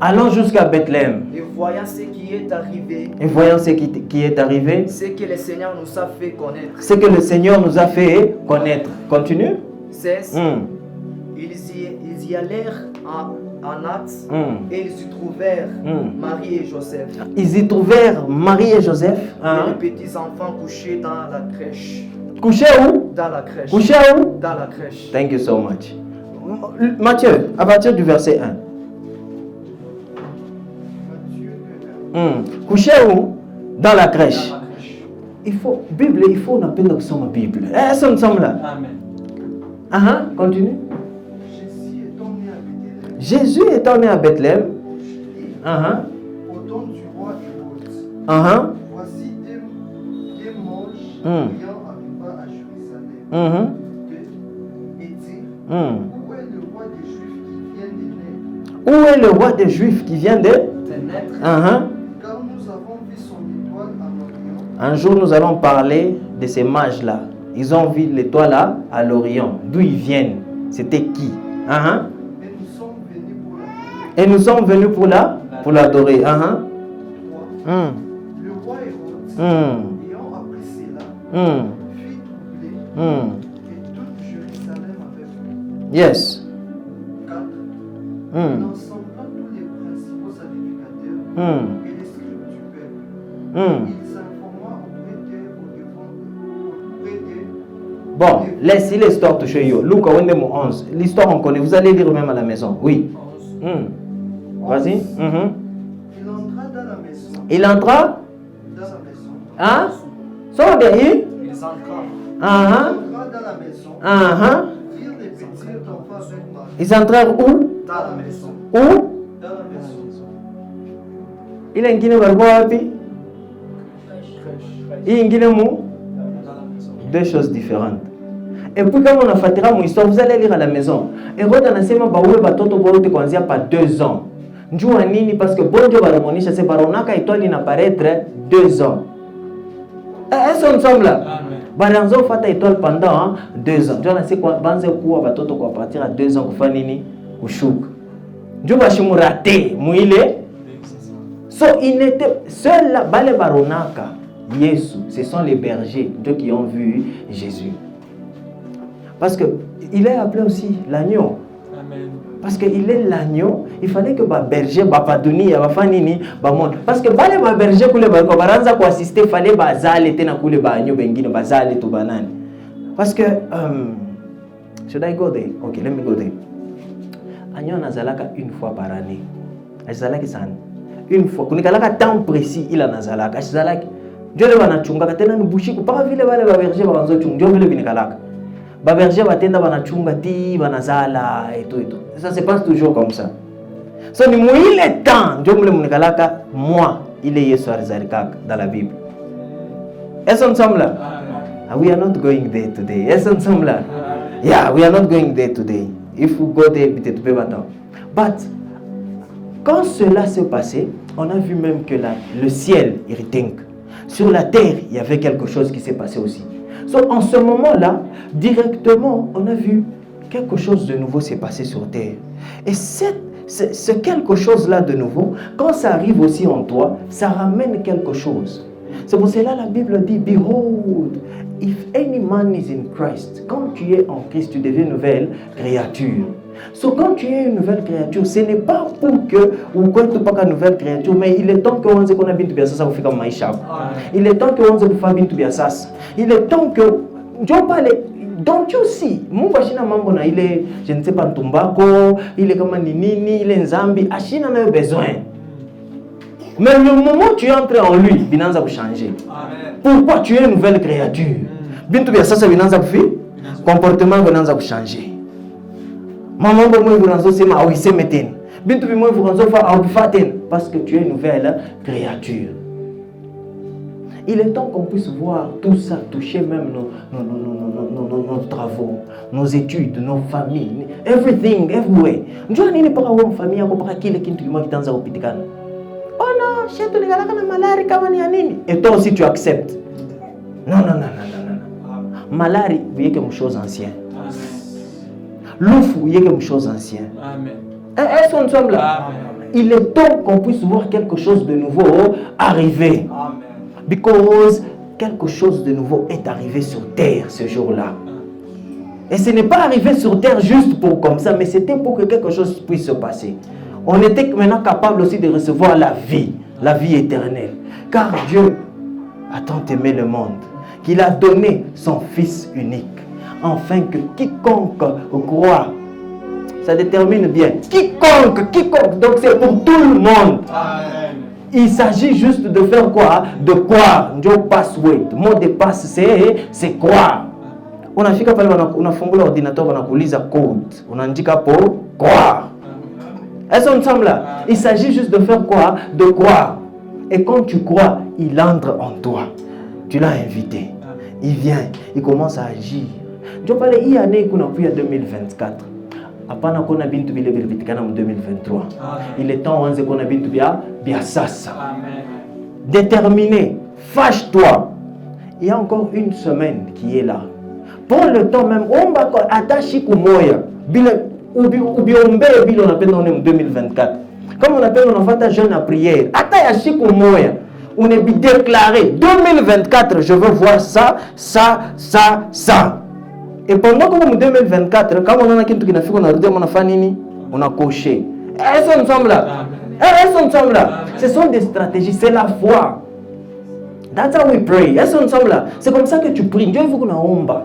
Allons jusqu'à Bethléem. Et voyant ce qui est arrivé. Ce que le Seigneur nous a fait connaître. Continue. 16. Ils y allèrent en hâte et ils y trouvèrent Marie et Joseph. Et les petits enfants couchés dans la crèche. Couchés où? Dans la crèche. Dans la crèche. Thank you so much. Matthieu, à partir du verset 1. Couché où? Dans la crèche. Il faut on appelle la Bible. Ça nous semble là. Amen. Continue. Jésus étant né à Bethléem. Au temps du roi Hérode. Voici des mages ayant arriva à Jérusalem. Et dit, où est le roi des Juifs qui vient de naître? Car nous avons vu son étoile à l'Orient. Un jour, nous allons parler de ces mages-là. Ils ont vu l'étoile à l'Orient. D'où ils viennent? C'était qui? Et nous sommes venus pour l'adorer. Le roi Hérode, ayant appris cela, fit troubler, et toute Jérusalem avec lui. Yes. 4. Il ensembla tous les principaux sacrificateurs et les scribes du peuple. s'informa auprès d'eux. Bon, laisse l'histoire toucher yo. Luc 11. L'histoire on connaît. Vous allez lire même à la maison. Oui. Vas-y. Il entra dans la maison. Il entra Dans la maison. Hein? Ça bien. Ils entrent. Il entra dans la maison. Virent les petits enfants avec Marie. Ils entrèrent où? Dans la maison. Où? Dans la maison. Il a ingine walikuwa wapi? Hii ingine mu? Deux choses différentes. Et puis quand on a fatira mon histoire, vous allez lire à la maison. Et quand on a sema bawe batoto bote kuanzia pa 2 ans. Njua nini parce que bonjo baramonisha se baronaka étoile inaparaître 2 ans. Est-ce qu'on ensemble là? Baranzo fata étoile pendant 2 ans. Njua na se kwa banze kuwa batoto kwa partir à 2 ans kufanya nini? Kushuka. Njua bashimurate muile. So il n'était seul là bale baronaka. Yesu, ce sont les bergers qui ont vu Jésus. Parce qu'il est appelé aussi l'agneau. Parce qu'il est l'agneau, il fallait que les bergers, les padoni, les parce que les bergers, les assister, il fallait que les agneaux, parce que, should I go there? Okay, let me go there. Agneau nazalaka une fois par année. Azalaki sana. Une fois. Kunikalaka temps précis, il a nazalaka. Azalaki. Dieu le banachunga tena nubushiku pas vile wale ba berger banzo chung Dieu vile vinikalaka ba berger batenda banachunga ti banazala et tout ça se passe toujours comme ça so ni muile temps Dieu mule munikalaka moi il est Yesu arizalika dans la Bible. Est-ce ensemble là? We are not going there today. Est-ce ensemble là? Yeah, we are not going there today. If we go there peut-être peu maintenant. But quand cela s'est passé, on a vu même que le ciel irrité. Sur la terre, il y avait quelque chose qui s'est passé aussi. So, en ce moment-là, directement, on a vu quelque chose de nouveau s'est passé sur terre. Et ce quelque chose-là de nouveau, quand ça arrive aussi en toi, ça ramène quelque chose. C'est pour cela la Bible dit, Behold, if any man is in Christ, quand tu es en Christ, tu deviens une nouvelle créature. So, quand tu es une nouvelle créature, ce n'est pas pour que ou quoi tu pas une nouvelle créature, mais il est temps que on se connaisse bien tout ça, ça comme maïcha. Il est temps que on se fasse bien tout ça. Il est temps que je parle. Don't you see? Mon bachina mambo na il est, je ne sais pas tumbako, il est comme nini, il est nzambi, achina n'a besoin. Mais le moment où tu entres en lui, binanza va changer. Pourquoi tu es une nouvelle créature? Bien tout ça, ça binanza va faire. Comportement binanza va changer. Maman, parce que tu es une nouvelle créature. Il est temps qu'on puisse voir tout ça, toucher même nos travaux, nos études, nos familles, everything, everywhere. Nous n'avons pas une famille, nous n'avons pas oh non, chez toi, les gars, et toi aussi tu acceptes. Non. Malari, vous voyez quelque chose ancien. L'oufou, il y a quelque chose d'ancien. Est-ce qu'on sommes là? Il est temps qu'on puisse voir quelque chose de nouveau arriver. Amen. Because quelque chose de nouveau est arrivé sur terre ce jour-là. Et ce n'est pas arrivé sur terre juste pour comme ça, mais c'était pour que quelque chose puisse se passer. On était maintenant capable aussi de recevoir la vie éternelle. Car Dieu a tant aimé le monde qu'il a donné son Fils unique. Afin que quiconque croit, ça détermine bien. Quiconque, donc c'est pour tout le monde. Amen. Il s'agit juste de faire quoi? De croire. Ndio password. Mot de passe c'est croire. Unafika pale unafungula ordinateur wanakuuliza code. Unaandika pour croire. Est-ce qu'on semble là? Il s'agit juste de faire quoi? De croire. Et quand tu crois, il entre en toi. Tu l'as invité. Il vient, il commence à agir. Je parle il y a année qu'on a pu en 2024. Après qu'on a bintu bile bilikana en 2023. Il est temps qu'on a bintu bien sasa. Déterminé, fâche-toi. Il y a encore une semaine qui est là. Prends le temps même, on va attacher kumoya. Bile ubiombe bile on appelle en 2024. Comme on appelle on fait un jeûne à prière. Attache kumoya. On est déclaré 2024, je veux voir ça. Et pendant que en 2024, quand on a quelque chose qui fait, on a fait nini, on a coché. Est-ce qu'on semble là? Est-ce qu'on semble là? Ce sont des stratégies, c'est la foi. That's how we pray. Est-ce qu'on ensemble là? C'est comme ça que tu pries. Dieu veut qu'on aomba.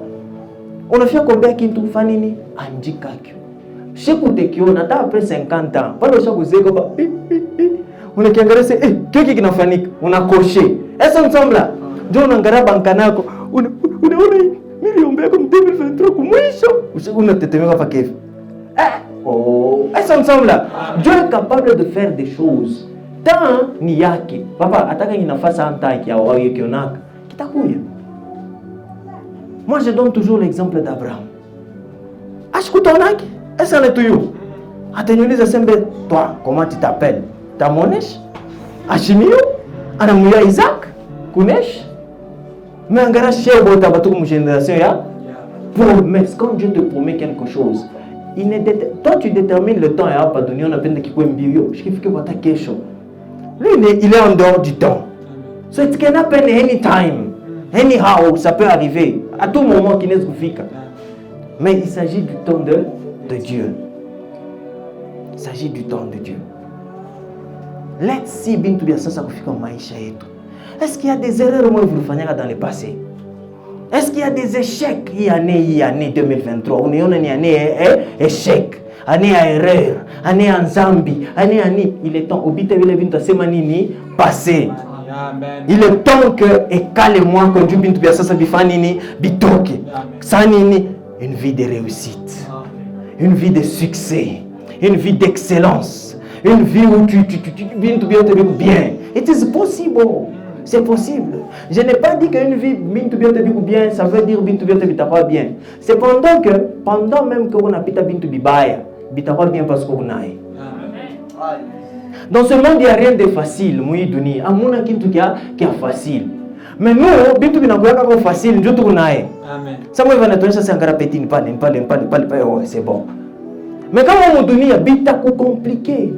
On a fait combien qui tout fanini andika kyo. Chez côté kyo on a après 50 ans. Pas de chaque vous ego ba. On a kiangalia c'est kiki kinafanika. On a coché. Est-ce qu'on ensemble là? Dieu on angara bankanako. On miliombea comme 2023 kumwisho. On a tetemeka pa kefu. Oh, est-ce qu'on ensemble là? Dieu est capable de faire des choses. Tant ni yake. Papa, ataka inafasa antaki ya wao yekionaka. Kitakuya. Moi, je donne toujours l'exemple d'Abraham. Ashkutonaki, est-ce qu'on est tout you? Attenuise semble, toi, comment tu t'appelles? Tamonesh? Ashimio? Anamuya Isaac? Kunesh? Mais angara shebo tabatu comme génération ya? Promesse. Quand Dieu te promet quelque chose, toi tu détermines le temps et à pas donner on a peine de qui mbio. Je kiffe que votre question. Lui il est en dehors du temps. So it can happen anytime. Anyhow, ça peut arriver à tout moment qui n'est pas. Mais il s'agit du temps de Dieu. Il s'agit du temps de Dieu. Let's see bintu bia sasa kufika maisha yetu. Est-ce qu'il y a des erreurs moi vous faites dans le passé? Est-ce qu'il y a des échecs année 2023? On est en année échec, année à erreur, année en Zambie, année. Il est temps obite vile bintu semanini passé. Il est temps que écale-moi quand Dieu bintu bia sasa bifanini bitoke. Sanini une vie de réussite, une vie de succès, une vie d'excellence, une vie où tu bintu bia te bien. It is possible. C'est possible. Je n'ai pas dit qu'une vie bintu bia te bien, ça veut dire bintu bia te bitaka bien. C'est pendant même que on a pita bintu bibaya, bitaka bien parce qu'on a. Dans ce monde, il n'y a rien de facile. Il y a rien qui est facile. Mais nous, bintu binakuya kako facile, ndio tukunaye. Amen. Samuel va natuonyesha sangara petini pale, c'est bon. Mais quand on dit bitaku compliqué.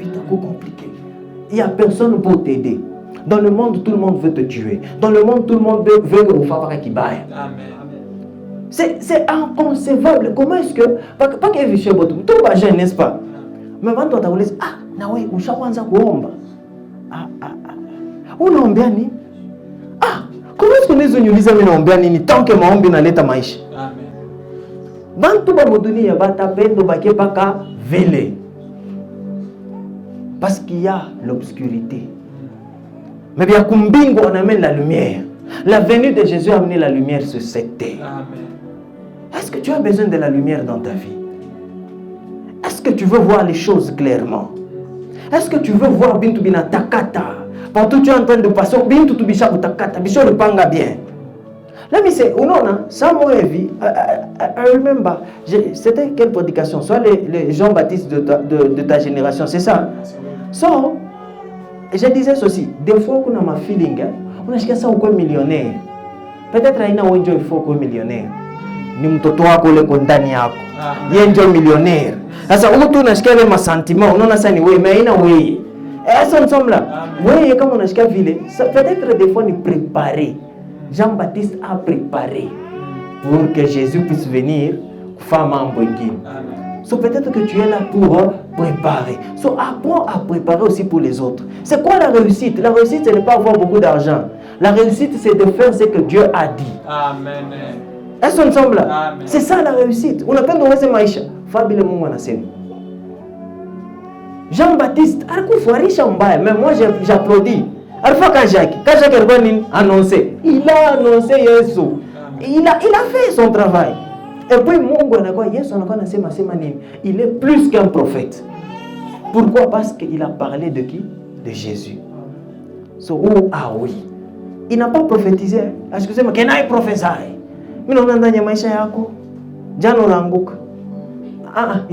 Il n'y a personne pour t'aider. Dans le monde, tout le monde veut te tuer. Dans le monde, tout le monde veut que vous fassiez qui baille. C'est inconcevable. Comment est-ce que pas que vous chez vous tout va jeune, n'est-ce pas? Mais quand tu as dit na wewe ushaanza kuomba. Unaombea nini? Comment est-ce qu'on est uniuliza mimi naombea nini tant que maombi naleta maisha? Amen. Bantu ba dunia batapendo bakepaka vele. Parce qu'il y a l'obscurité. Mais bien kumbingo on amène la lumière. La venue de Jésus a amené la lumière sur cette terre. Amen. Est-ce que tu as besoin de la lumière dans ta vie? Est-ce que tu veux voir les choses clairement? Est-ce que tu veux voir bintu bina takata? Partout tu es en train de passer, bintu tu bisha takata, bisha repanga bien. Let me say, unona, Samuel, I remember, c'était quelle prédication? Soit les Jean-Baptiste de ta génération, c'est ça? So, je disais ceci, des fois qu'on a ma feeling, on a cherché ça au millionnaire. Peut-être qu'il y a un faut qu'on millionnaire. Ni mtoto wako ule kondani yako. Yeye ndio millionnaire. Sasa mtu unashikia ile masentiment, unaona sasa ni wewe, mais ina wewe. Est-ce qu'on semble là? Wewe kama unashikia vile, peut-être des fois ni préparé. Jean-Baptiste a préparé pour que Jésus puisse venir faire mambo ingine. So peut-être que tu es là pour préparer. So apprends à préparer aussi pour les autres. C'est quoi la réussite? La réussite, ce n'est pas avoir beaucoup d'argent. La réussite, c'est de faire ce que Dieu a dit. Amen. Est-ce qu'on semble là? C'est ça la réussite. On appelle de rester maïcha. Fabile Mungu anasema. Jean-Baptiste, alikufarisha mbaya, mais moi j'applaudis. Alpha quand Jacques a annoncé, il a annoncé Yesu. Il a fait son travail. Et puis Mungu anakuwa Yesu anakuwa anasema nini? Il est plus qu'un prophète. Pourquoi? Parce qu'il a parlé de qui? De Jésus. So, oui. Il n'a pas prophétisé. Excusez-moi, qu'il n'a pas prophétisé. Il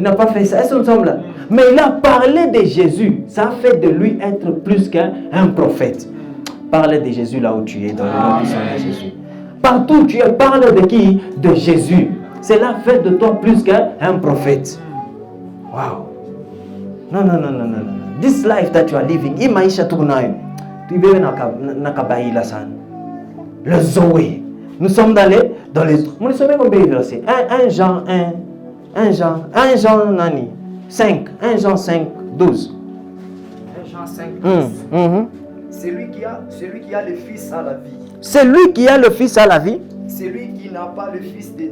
n'a pas fait ça. Est-ce qu'on semble là? Mais il a parlé de Jésus. Ça a fait de lui être plus qu'un prophète. Parle de Jésus là où tu es, dans le nom de Jésus. Partout où tu es, parle de qui? De Jésus. Cela fait de toi plus qu'un prophète. Wow. Non. This life that you are living, imaisha tukunayo. Tu vives na kabaila sana. Le Zoé. Nous sommes dans les. Nous sommes combien de versets? 1 Jean nani? 5. 1 Jean 5, 12. 1 Jean 5, 12. Celui qui a le Fils a la vie. Celui qui a le Fils a la vie. Celui qui n'a pas le Fils de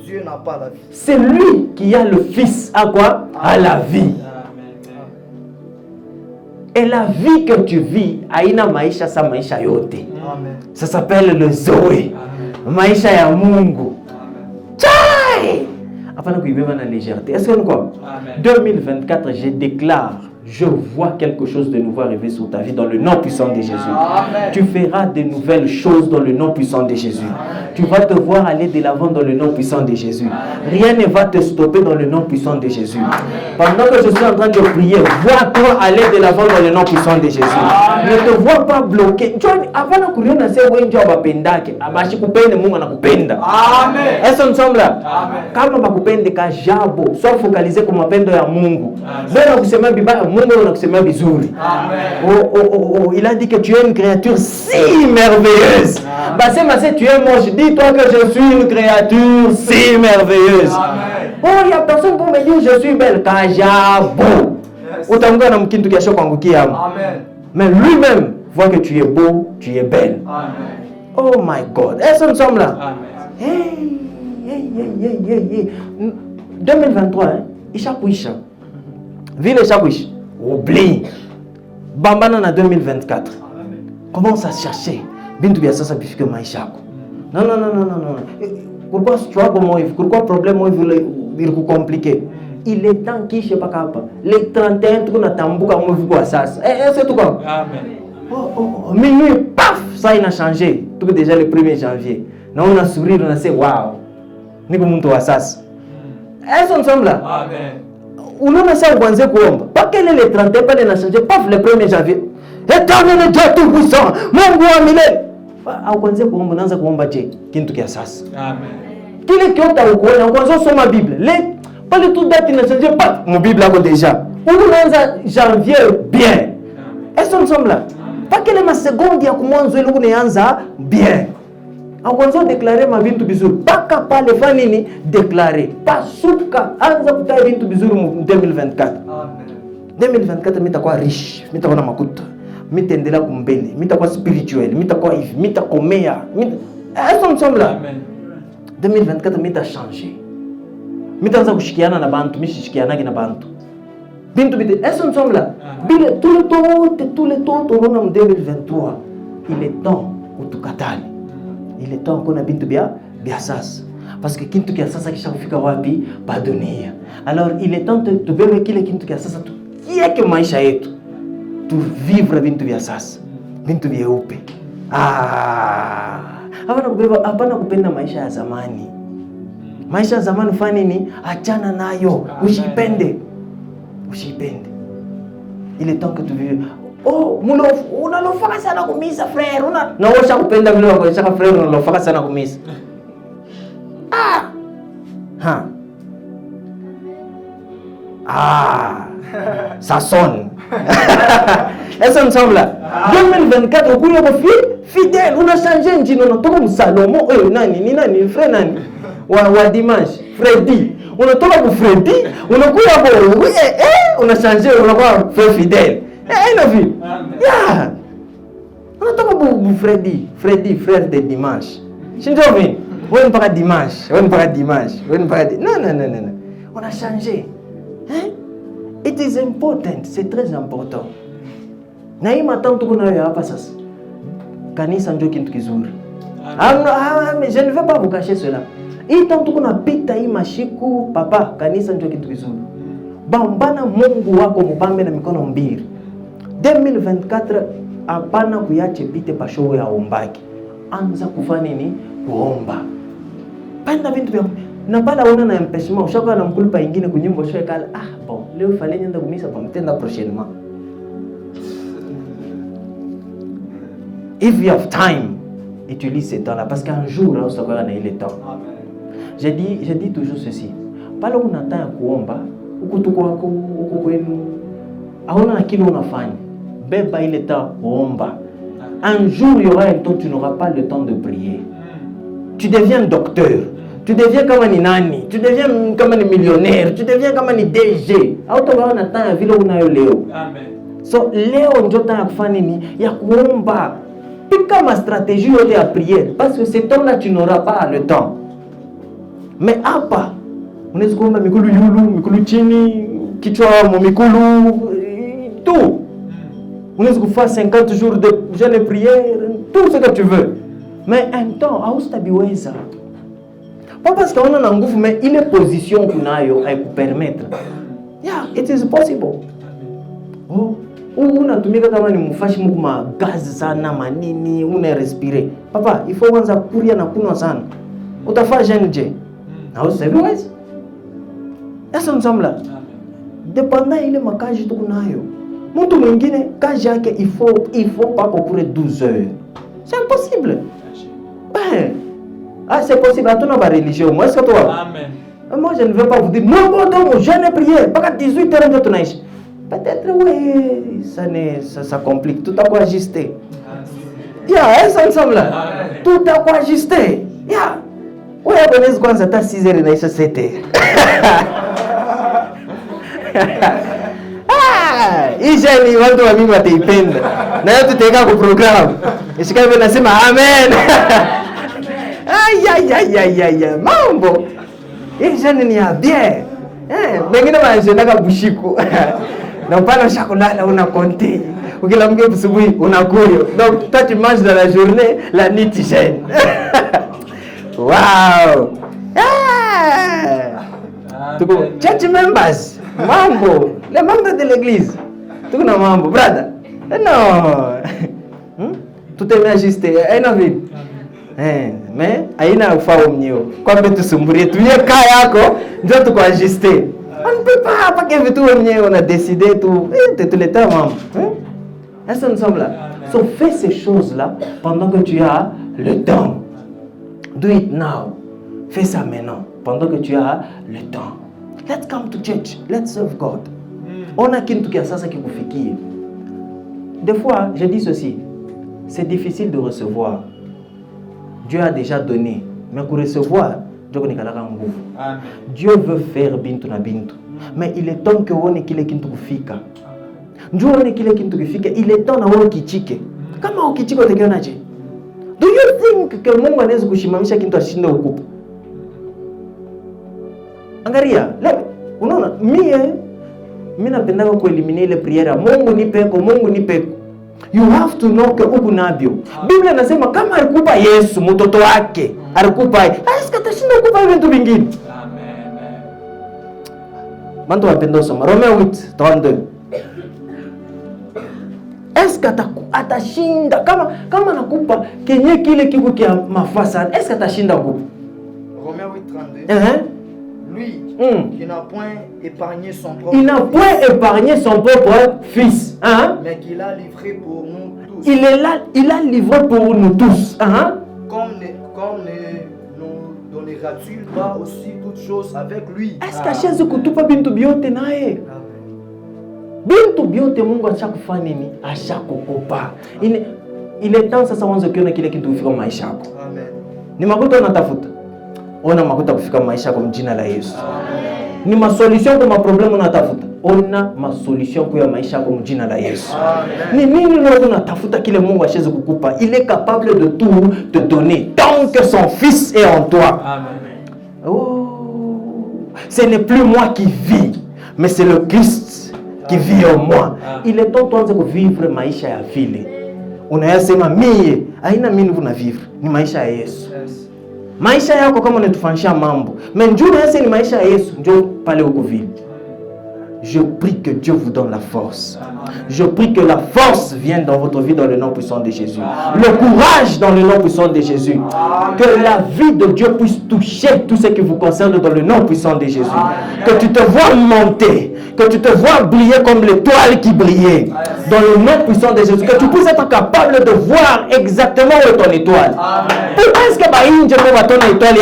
Dieu n'a pas la vie. Celui qui a le Fils a quoi? A la vie. Et la vie que tu vis, haina maisha sa maisha yote. Amen. Ça s'appelle le Zoé. Maisha ya Mungu. Chai! Afin que vivre dans la légèreté. Est-ce que nous quoi? 2024, je déclare, je vois quelque chose de nouveau arriver sur ta vie dans le nom puissant de Jésus. Amen. Tu feras de nouvelles choses dans le nom puissant de Jésus. Amen. Tu vas te voir aller de l'avant dans le nom puissant de Jésus. Amen. Rien ne va te stopper dans le nom puissant de Jésus. Amen. Pendant que je suis en train de prier, vois-toi aller de l'avant dans le nom puissant de Jésus. Amen. Ne te vois pas bloqué. Avant de courir, on sait où est-ce Amen. Est-ce qu'on sommes là? Kama bakupende ka jabo, sois focalisé kwa mapendo ya Mungu. Bwana kusema bibaya, Mungu anakusema vizuri. Amen. Il a dit que tu es une créature si merveilleuse. Bah tu es moche, dis-toi que je suis une créature si merveilleuse. Amen. Oh, il y a personne pour me dire je suis belle ka jabo. Utamka na mkintu kiasho kuangukia. Amen. Mais lui-même voit que tu es beau, tu es belle. Amen. Oh my God. Est-ce que nous sommes là? Amen. Hey. 2023, Ishapuisha. Ville Ishapuisha. Oublie. Bambana na 2024. Commence à chercher. Bintu bia sasa bifike maisha yako. Non. Pourquoi struggle moi? Pourquoi problème moi il compliqué? Il est temps qu'il je pas capable. Les 31 tu natambuka moi kwa sasa. C'est tout quoi? Amen. Minuit, paf, ça il a changé. Tout déjà le 1er janvier. Na on a sourire, on a dit waouh. Niko mtu wa sasa. Est-ce qu'on sommes là? Amen. Unaona sasa uanze kuomba. Paka ile 31 pale na changer paf le 1er janvier. Éternel Dieu tout puissant, Mungu wa milele. Au kwanza kuomba unaanza kuomba je kintu kia sasa. Amen. Kile kiota ukoona kwanza soma Bible. Le pale tout date na changer paf mon Bible yako déjà. Unaanza janvier bien. Est-ce qu'on sommes là? Paka ile ma seconde ya kumwanzo ile unaanza bien. Akwanza déclarer ma bintu bizuri paka pale fani nini déclarer pasuka anza kutai bintu bizuri mu 2024. Amen. 2024 mitakuwa riche, mitakuwa na makuta, mitaendelea kumbele, mitakuwa spirituel, mitakuwa hivi, mitakomea. Est-ce qu'on sommes là? Amen. 2024 mita changer. Mitaanza kushikiana na bantu, mishikiana na bantu. Bintu bite, est-ce qu'on sommes là? Bile tous les temps on en 2023. Il est temps utukatali. Il est temps qu'on a bintu bia sasa. Parce que kintu kia sasa kisha kufika wapi pa dunia. Alors il est temps de bebe kile kintu kia sasa tu kieke maisha yetu. Tu vivre bintu bia sasa. Bintu bia upe. Hapana kupenda maisha ya zamani. Maisha ya zamani ufanye nini? Achana nayo. Usipende. Il est temps que tu vives. Oh, unalofaka sana kumisa frère. Naosha kupenda vile wakoesha frère unalofaka sana kumisa. Ça sonne. Est-ce qu'on semble là? 2024 ukuyo ko fidèle, on a changé njini on toka mu Salomo, nani frère nani? Wa dimanche, Freddy. On a toka mu Freddy, on a kuya bo, on a changé, on a quoi frère fidèle. On a vu. Yeah. On a toka bu Freddy, frère de dimanche. Shinjovin. On pas dimanche. Non. On a changé. Hein? It is important, c'est très important. Na hii matanto kuna hapa sasa. Kanisa ndio kitu kizuri. Mais je ne veux pas vous cacher cela. Hii tanto kuna pita hii mashiku papa, kanisa ndio kitu kizuri. Bambana Mungu wako mubambe na mikono mbili. 2024 hapana kuyache pite pa show ya ombaki. Anza kufanya nini? Kuomba. Panda vitu vya na pala una na empêchement ushaka na mkulipa ingine kunyimbo show kala bon leo fallait nyenda kumisa pa mtenda prochainement. If you have time, utilise ce temps là parce qu'un jour là utakuwa na ile temps. Amen. Je dis toujours ceci. Pale una temps ya kuomba, ukutuko wako uko kwenu hauna na kile unafanya. Beba ile temps kuomba. Un jour il y aura un temps tu n'auras pas le temps de prier. Tu deviens docteur. Tu deviens comme un nani, tu deviens comme un millionnaire, tu deviens comme un DG. Autour na temps vile unayo leo. Amen. So leo ndio tena kufanya nini? Ya kuomba. Pika ma stratégie yote ya prière parce que ce temps là tu n'auras pas le temps. Mais hapa unaweza kuomba mikulu yulu, mikulu chini, kichwa mikulu tout. Unaweza kufanya 50 jours de jeûne et prière, tout ce que tu veux. Mais un temps haustabiweza. Pas parce qu'on a nguvu, mais ile position kunayo haikupermettre. Yeah, it is possible. Oh, unatumika kama ni mfashi mku magazi sana manini, una respire. Papa, il faut kwanza kuria na kunwa sana. Utafaa jeune je? Na usiwezi. Sasa msamla. Dependant ile makaji tu kunayo. Mtu mwingine kazi yake il faut pas courir 12 heures. C'est impossible. Ah, c'est possible. À ton nom, religion. Moi, est-ce que toi? Amen. Moi, je ne veux pas vous dire, non, bon, je ne prie pas qu'à 18 heures de ton âge. Peut-être, oui, ça complique. Tout à quoi ajuster. Yeah, ça ensemble là. Tout à quoi ajuster. Yeah. Oui, abonnez quand ça t'a 6 heures et 7 heures. Ah, Ija ni watu wa mimi wataipenda. Na yote tutaweka kwa program. Isikawe nasema amen. Ay, mambo. Hii jana ni ya bien. Wengine wanasema bushiku. Na pale shakulala una konti. Ukila mge asubuhi unakuyo. Donc toi tu manges dans la journée, la nuit tu jeûnes. Wow. Tuko church members. Mambo. Les membres de l'église. Tuko na mambo, brother. Non. Tout est ajusté. Amen. Mais haina ufao mnyeo. Kwa mbe tusumburie tuye kaa yako ndio tukuajuster. On ne peut pas pas que vitu mnyeo on a décidé tout tout le temps maman. Est-ce que nous sommes là? So fais ces choses là pendant que tu as le temps. Do it now. Fais ça maintenant pendant que tu as le temps. Let's come to church. Let's serve God. On a kitu kia sasa kikufikie. Des fois, je dis ceci. C'est difficile de recevoir. Dieu a déjà donné, mais pour recevoir, Dieu veut faire bintu na bintu. Mais il est temps que on ait kile kintu kufika. Dieu on ait kile kintu kufika, il est temps na wewe kichike. Kama ukichika utakiona je? Do you think que Mungu anaweza kushimamisha kintu ashinde ukupa? Angalia, unaona mimi napenda kuelimine ile prière. Mungu nipeko, Mungu nipeko. You have to know que uko nabyo. Biblia inasema kama alikupa Yesu mtoto wake, alikupa aska tashinda kukupa vitu vingine. Amen. Manto wapenda soma Romeo 8:32. Eska atashinda kama nakupa kenye kile kiko kia mafasa, eska atashinda kukupa? Romains 8:32. Lui qui n'a point épargné son propre il n'a point épargné son propre fils, mais qu'il a livré pour nous tous. Il a livré pour nous tous. Comme nous donnera-t-il pas aussi toutes choses avec lui? Est-ce que Yesu kutupa bintu biote naye? Bintu biote Mungu ashakufanya nini? Ashakukupa. Il est temps sasa mwanzo kiona kile kitu kufika maisha yako. Amen. Ni makuta unatafuta. Ona makuta kufika maisha kwa jina la Yesu. Amen. Ni masolution kwa maproblemu unatafuta. Ona masolution kwa maisha kwa jina la Yesu. Amen. Ni nini leo unatafuta kile Mungu asheze kukupa? Il est capable de tout te donner tant que son fils est en toi. Amen. Oh, ce n'est plus moi qui vis, mais c'est le Christ qui vit en moi. Amen. Il est temps tuanze kuvivre maisha ya vile. Unayasema mie, haina mimi una vivre. Ni maisha ya Yesu. Yes. Maisha yako kama unatufanyisha mambo. Mais njoo yase ni maisha ya Yesu, njoo pale uko vile. Je prie que Dieu vous donne la force. Je prie que la force vienne dans votre vie dans le nom puissant de Jésus. Le courage dans le nom puissant de Jésus. Que la vie de Dieu puisse toucher tout ce qui vous concerne dans le nom puissant de Jésus. Que tu te vois monter. Que tu te vois briller comme l'étoile qui brillait. Dans le nom puissant de Jésus. Que tu puisses être capable de voir exactement où est ton étoile. Est-ce que ton étoile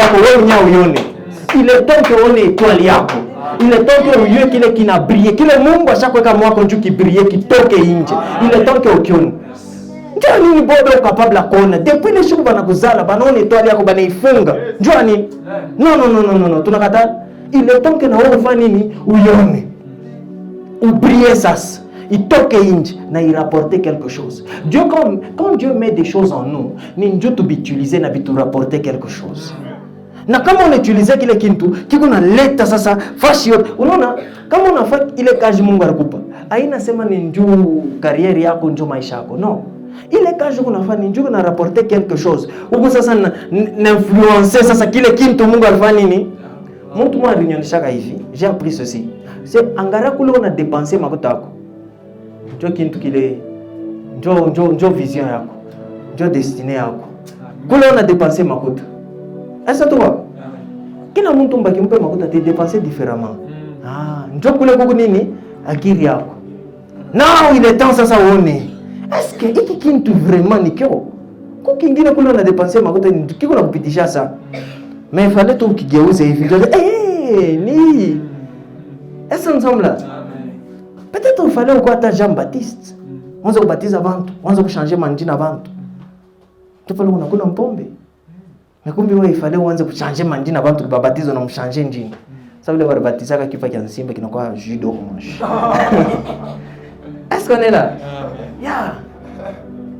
il est temps que on ait étoile yako. Il est temps que uiwe kile kina briller. Kile Mungu ashakweka mwako njoo kibriller kitoke nje. Il est temps que ukione. Njoo nini bodo capable ya kuona. Depuis les jours banakuzala banaona étoile yako banaifunga. Njoo nini? Non. Tunakataa. Il est temps que na wewe ufanye nini? Uione. Ubriller sasa. il toque inji na il rapporter quelque chose. Dieu quand Dieu met des choses en nous, ni Dieu tu utiliser na bitu rapporter quelque chose. Na kama unautilize kile kintu kiko na leta sasa fashi yote. Unaona kama unafanya ile kazi Mungu alikupa. Haina sema ni njoo career yako njoo maisha yako. No. Ile kazi unafanya njoo na rapporter quelque chose. Huko sasa na influencer sasa kile kintu Mungu alifanya nini? Mtu mmoja alinionyesha hivi. J'ai appris ceci. C'est angara kule una dépenser makuta yako. Njoo kintu kile njoo vision yako. Njoo destinée yako. Kule una dépenser makuta. Est-ce que tu vois? Kila mtu mbaki mpe makuta te dépenser différemment. Njoo kule kuku nini? Akili yako. Now il est temps sasa uone. Est-ce que hiki kintu vraiment ni kio? Kwa kingine kule una dépenser makuta kiko na kupitisha sana. Mais il fallait tout kigeuze hivi. Ni. Est-ce que nous sommes là? Peut-être il fallait encore attendre Jean-Baptiste. On se baptise avant tout. On se changer manjina avant tout. Tu fallait qu'on a kuna mpombe. Mais kumbe wewe ifale uanze kuchanger manjina abantu kubabatiza na mshanger njini. Sasa vile walibatizaka kifa cha Simba kinakuwa judo moche. Est-ce qu'on est là? Yeah.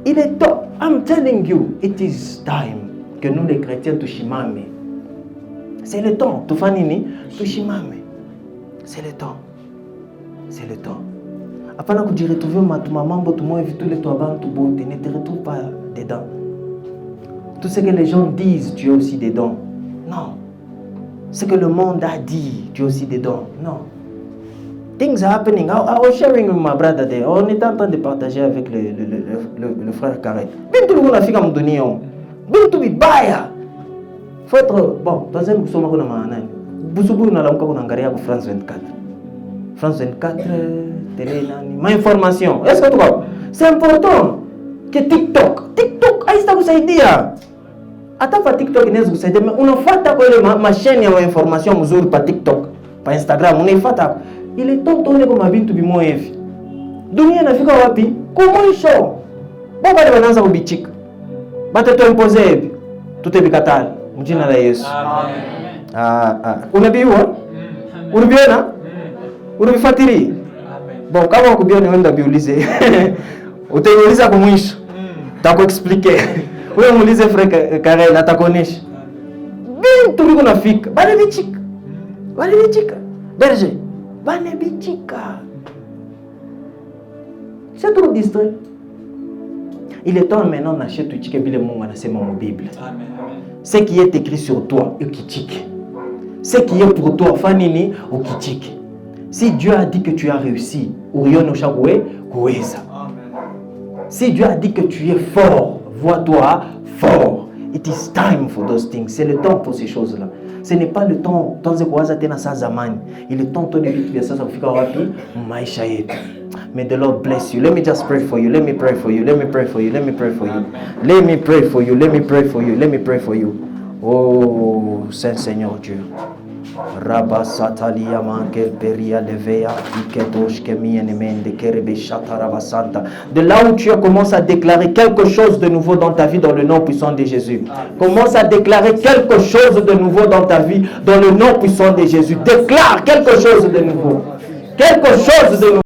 Il est temps. I'm telling you, it is time que nous les chrétiens tushimame. C'est le temps. Tufanini tushimame. C'est le temps. C'est le temps. Apana kujiretrouver matuma mambo tumoe vitu le toi bantu bote, ne te retrouve pas dedans. Tout ce que les gens disent, tu es aussi dedans. Non. Ce que le monde a dit, tu es aussi dedans. Non. Things are happening. I was sharing with my brother there. On était en train de partager avec le frère Carré. Bintu luko nafika mdunia. Bintu bibaya. Faut être bon. Dans un kusoma kuna maana. Busubu unalamuka kunaangalia kwa France 24. France 24 télé nani. Ma information. Est-ce que tu vois? C'est important que TikTok haista kusaidia. Hata pa TikTok inaweza kusaidia, unafuata kwa ile mashine ya information mzuri pa TikTok, pa Instagram unaifuata. Ile tontone kwa mabintu bimoe hivi. Dunia inafika wapi? Kumwisho. Baba ndio wanaanza kubichika. Bata tu impose hivi. Tutebikatana mjina la Yesu. Amen. Unabiwa? Unabiona? Unabifatiri? Bon, kama ukubiona wenda biulize. Utaiuliza kwa mwisho. Takuexpliquer. Wewe muulize frère Karel atakuonesha. Bintu biko nafika. Bale bichika. Berger. Bale bichika. C'est trop distrait. Il est temps maintenant d'acheter tout ce que Mungu anasema dans la Bible. Amen. Ce qui est écrit sur toi, ukichike. Ce qui est pour toi, fanini, ukichike. Si Dieu a dit que tu as réussi, urione ushagwe kuweza. Si Dieu a dit que tu es fort, vois-toi fort. It is time for those things. C'est le temps pour ces choses-là. Ce n'est pas le temps de kuwaza tena saa zamani. Il est temps de vitu vya sasa kufika wapi maisha yetu. May the Lord bless you. Let me just pray for you. Let me pray for you. Let me pray for you. Let me pray for you. Let me pray for you. Let me pray for you. Let me pray for you. Oh, Saint Seigneur Dieu. Rabba satalia mankel peria levea iketosh kemienemende kerebe shataraba santa. De là où tu commences à déclarer quelque chose de nouveau dans ta vie dans le nom puissant de Jésus. Commence à déclarer quelque chose de nouveau dans ta vie dans le nom puissant de Jésus. Déclare quelque chose de nouveau. Quelque chose de nouveau.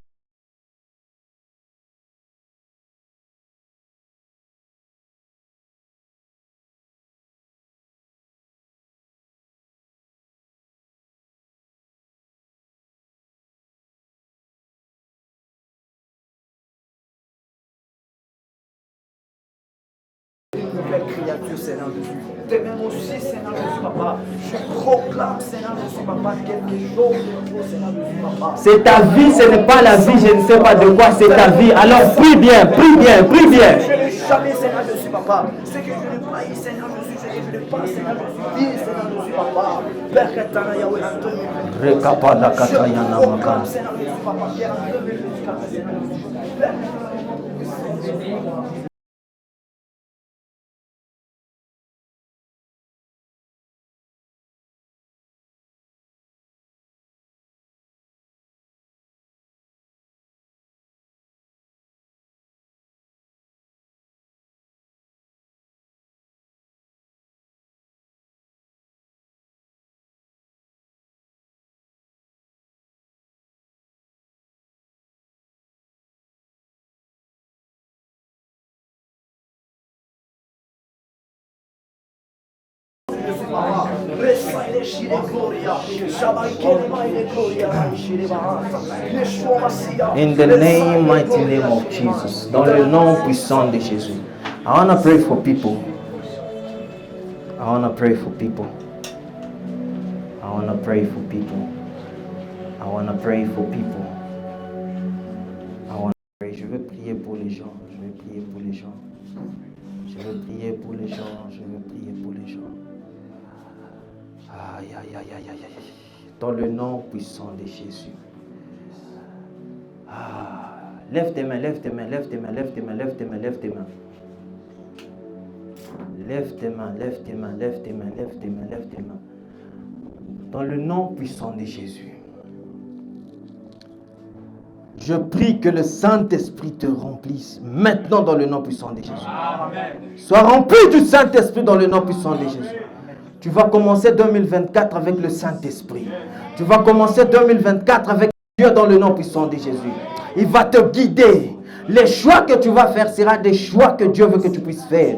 Créature, Seigneur Jésus. De même aussi, Seigneur Jésus, papa. Je proclame, Seigneur Jésus, papa, quelque chose de nouveau, Seigneur Jésus, papa. C'est ta vie, ce n'est pas la vie, je ne sais pas de quoi, c'est ta vie. Alors prie bien, prie bien, prie bien. Je ne jamais, Seigneur Jésus, papa. Ce que je ne paye, Seigneur Jésus, ce que je ne passe, Seigneur Jésus, dis, Seigneur Jésus, papa. Père Ketana Yahweh, en 2023. Rekapala katayana Proclame, Seigneur Jésus, papa, Père, en 2024, Seigneur Jésus. In the name, mighty name of Jesus. Dans le nom puissant de Jésus. I want to pray for people. I want to pray for people. I want to pray for people. I want to pray for people. I want to pray. Je veux prier pour les gens. Je veux prier pour les gens. Je veux prier pour les gens. Je veux prier pour les gens. Aïe, aïe, aïe, aïe, aïe, aïe. Dans le nom puissant de Jésus. Ah, lève tes mains, lève tes mains, lève tes mains, lève tes mains, lève tes mains, lève tes mains. Lève tes mains, lève tes mains, lève tes mains, lève tes mains, lève tes mains. Dans le nom puissant de Jésus. Je prie que le Saint-Esprit te remplisse maintenant dans le nom puissant de Jésus. Amen. Sois rempli du Saint-Esprit dans le nom puissant de Jésus. Tu vas commencer 2024 avec le Saint-Esprit. Tu vas commencer 2024 avec Dieu dans le nom puissant de Jésus. Il va te guider. Les choix que tu vas faire seront des choix que Dieu veut que tu puisses faire.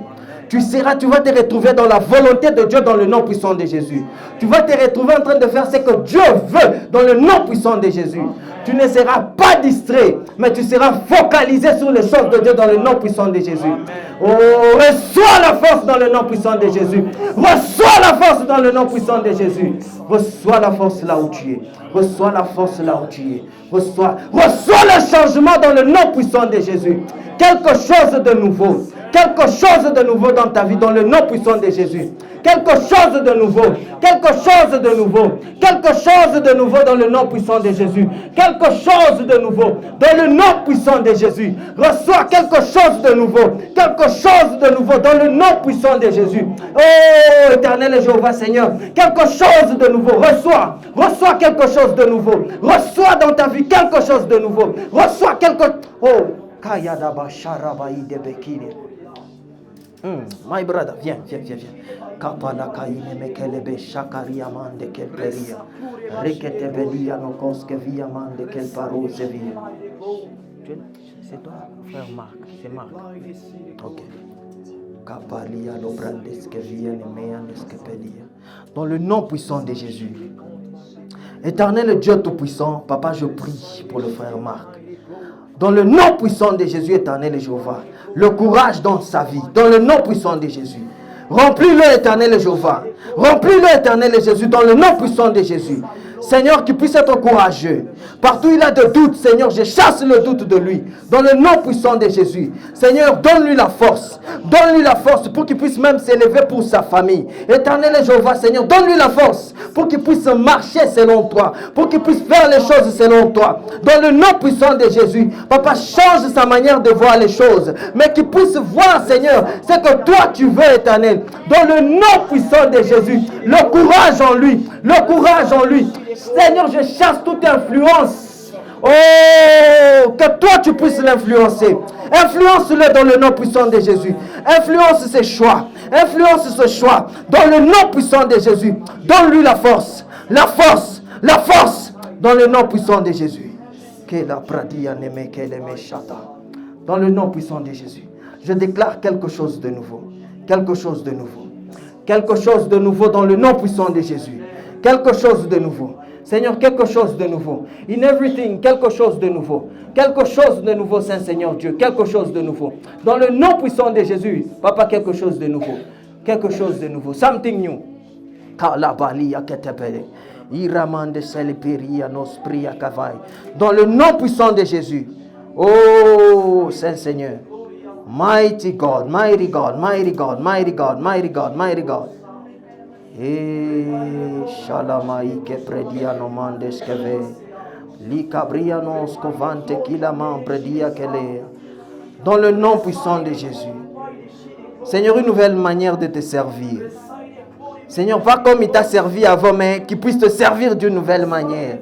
Tu vas te retrouver dans la volonté de Dieu dans le nom puissant de Jésus. Tu vas te retrouver en train de faire ce que Dieu veut dans le nom puissant de Jésus. Tu ne seras pas distrait, mais tu seras focalisé sur les choses de Dieu dans le nom puissant de Jésus. Oh, reçois la force dans le nom puissant de Jésus. Reçois la force dans le nom puissant de Jésus. Reçois la force là où tu es. Reçois la force là où tu es. Reçois le changement dans le nom puissant de Jésus. Quelque chose de nouveau. Quelque chose de nouveau dans ta vie, dans le nom puissant de Jésus. Quelque chose de nouveau. Quelque chose de nouveau. Quelque chose de nouveau dans le nom puissant de Jésus. Quelque chose de nouveau dans le nom puissant de Jésus. Reçois quelque chose de nouveau. Quelque chose de nouveau dans le nom puissant de Jésus. Oh, éternel Jéhovah Seigneur. Quelque chose de nouveau. Reçois. Reçois quelque chose de nouveau. Reçois dans ta vie quelque chose de nouveau. Reçois quelque... Oh, Kayadaba Sharabaï de Bekine. My brother, viens. Kapala kaine mekelebe shakaria mande kelperia. Rekete belia no koske via mande kel parose via. C'est toi, frère Marc, c'est Marc. Ok. Kapalia lo brandeske via ne meandeske pelia. Dans le nom puissant de Jésus. Éternel Dieu tout-puissant, Papa, je prie pour le frère Marc. Dans le nom puissant de Jésus, éternel Jéhovah, le courage dans sa vie, dans le nom puissant de Jésus. Remplis-le, éternel Jéhovah. Remplis-le, éternel Jésus, dans le nom puissant de Jésus. Seigneur, qu'il puisse être courageux. Partout il a de doutes, Seigneur, je chasse le doute de lui. Dans le nom puissant de Jésus. Seigneur, donne-lui la force. Donne-lui la force pour qu'il puisse même s'élever pour sa famille. Éternel Jéhovah, Seigneur, donne-lui la force pour qu'il puisse marcher selon toi. Pour qu'il puisse faire les choses selon toi. Dans le nom puissant de Jésus. Papa, change sa manière de voir les choses. Mais qu'il puisse voir, Seigneur, ce que toi tu veux, éternel. Dans le nom puissant de Jésus. Le courage en lui. Le courage en lui. Seigneur, je chasse toute influence. Oh, que toi tu puisses l'influencer. Influence-le dans le nom puissant de Jésus. Influence ses choix. Influence ce choix. Dans le nom puissant de Jésus. Donne-lui la force. La force. La force. Dans le nom puissant de Jésus. Dans le nom puissant de Jésus. Je déclare quelque chose de nouveau. Quelque chose de nouveau. Quelque chose de nouveau dans le nom puissant de Jésus. Quelque chose de nouveau. Seigneur, quelque chose de nouveau. In everything, quelque chose de nouveau. Quelque chose de nouveau, Saint-Seigneur Dieu. Quelque chose de nouveau. Dans le nom puissant de Jésus, Papa, quelque chose de nouveau. Quelque chose de nouveau. Something new. Dans le nom puissant de Jésus. Oh, Saint-Seigneur. Mighty God, mighty God, mighty God, mighty God, mighty God, mighty God. Shalamai que predia no mandes que ve li cabria nos covante qui la man predia que lea. Dans le nom puissant de Jésus. Seigneur, une nouvelle manière de te servir. Seigneur, pas comme il t'a servi avant, mais qu'il puisse te servir d'une nouvelle manière.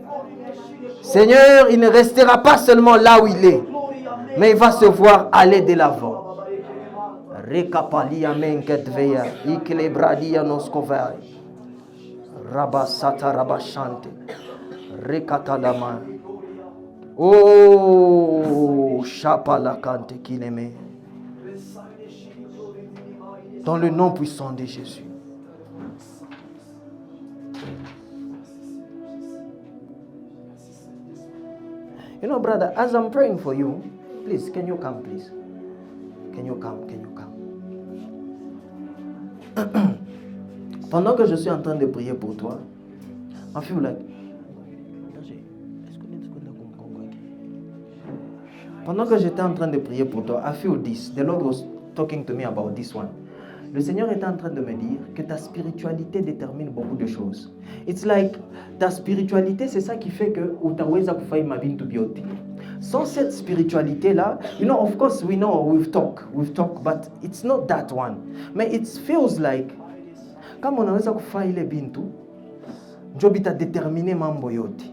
Seigneur, il ne restera pas seulement là où il est, mais il va se voir aller de l'avant. Rekapalia menketveya ikelebradia noskovai rabasata rabashante rekatalama oh chapala kante kineme. Dans le nom puissant de Jésus. know, brother, as I'm praying for you, please, can you come, please? Can you come? Pendant que je suis en train de prier pour toi, I feel like... Pendant que j'étais en train de prier pour toi, I feel this. The Lord was talking to me about this one. Le Seigneur était en train de me dire que ta spiritualité détermine beaucoup de choses. It's like, ta spiritualité, c'est ça qui fait que utaweza kufanya mabintu biote. Sans cette spiritualité-là, you know, of course, we know, we've talked, but it's not that one. Mais it feels like, kama unaweza kufanya ile bintu, njo bita déterminer mambo yote.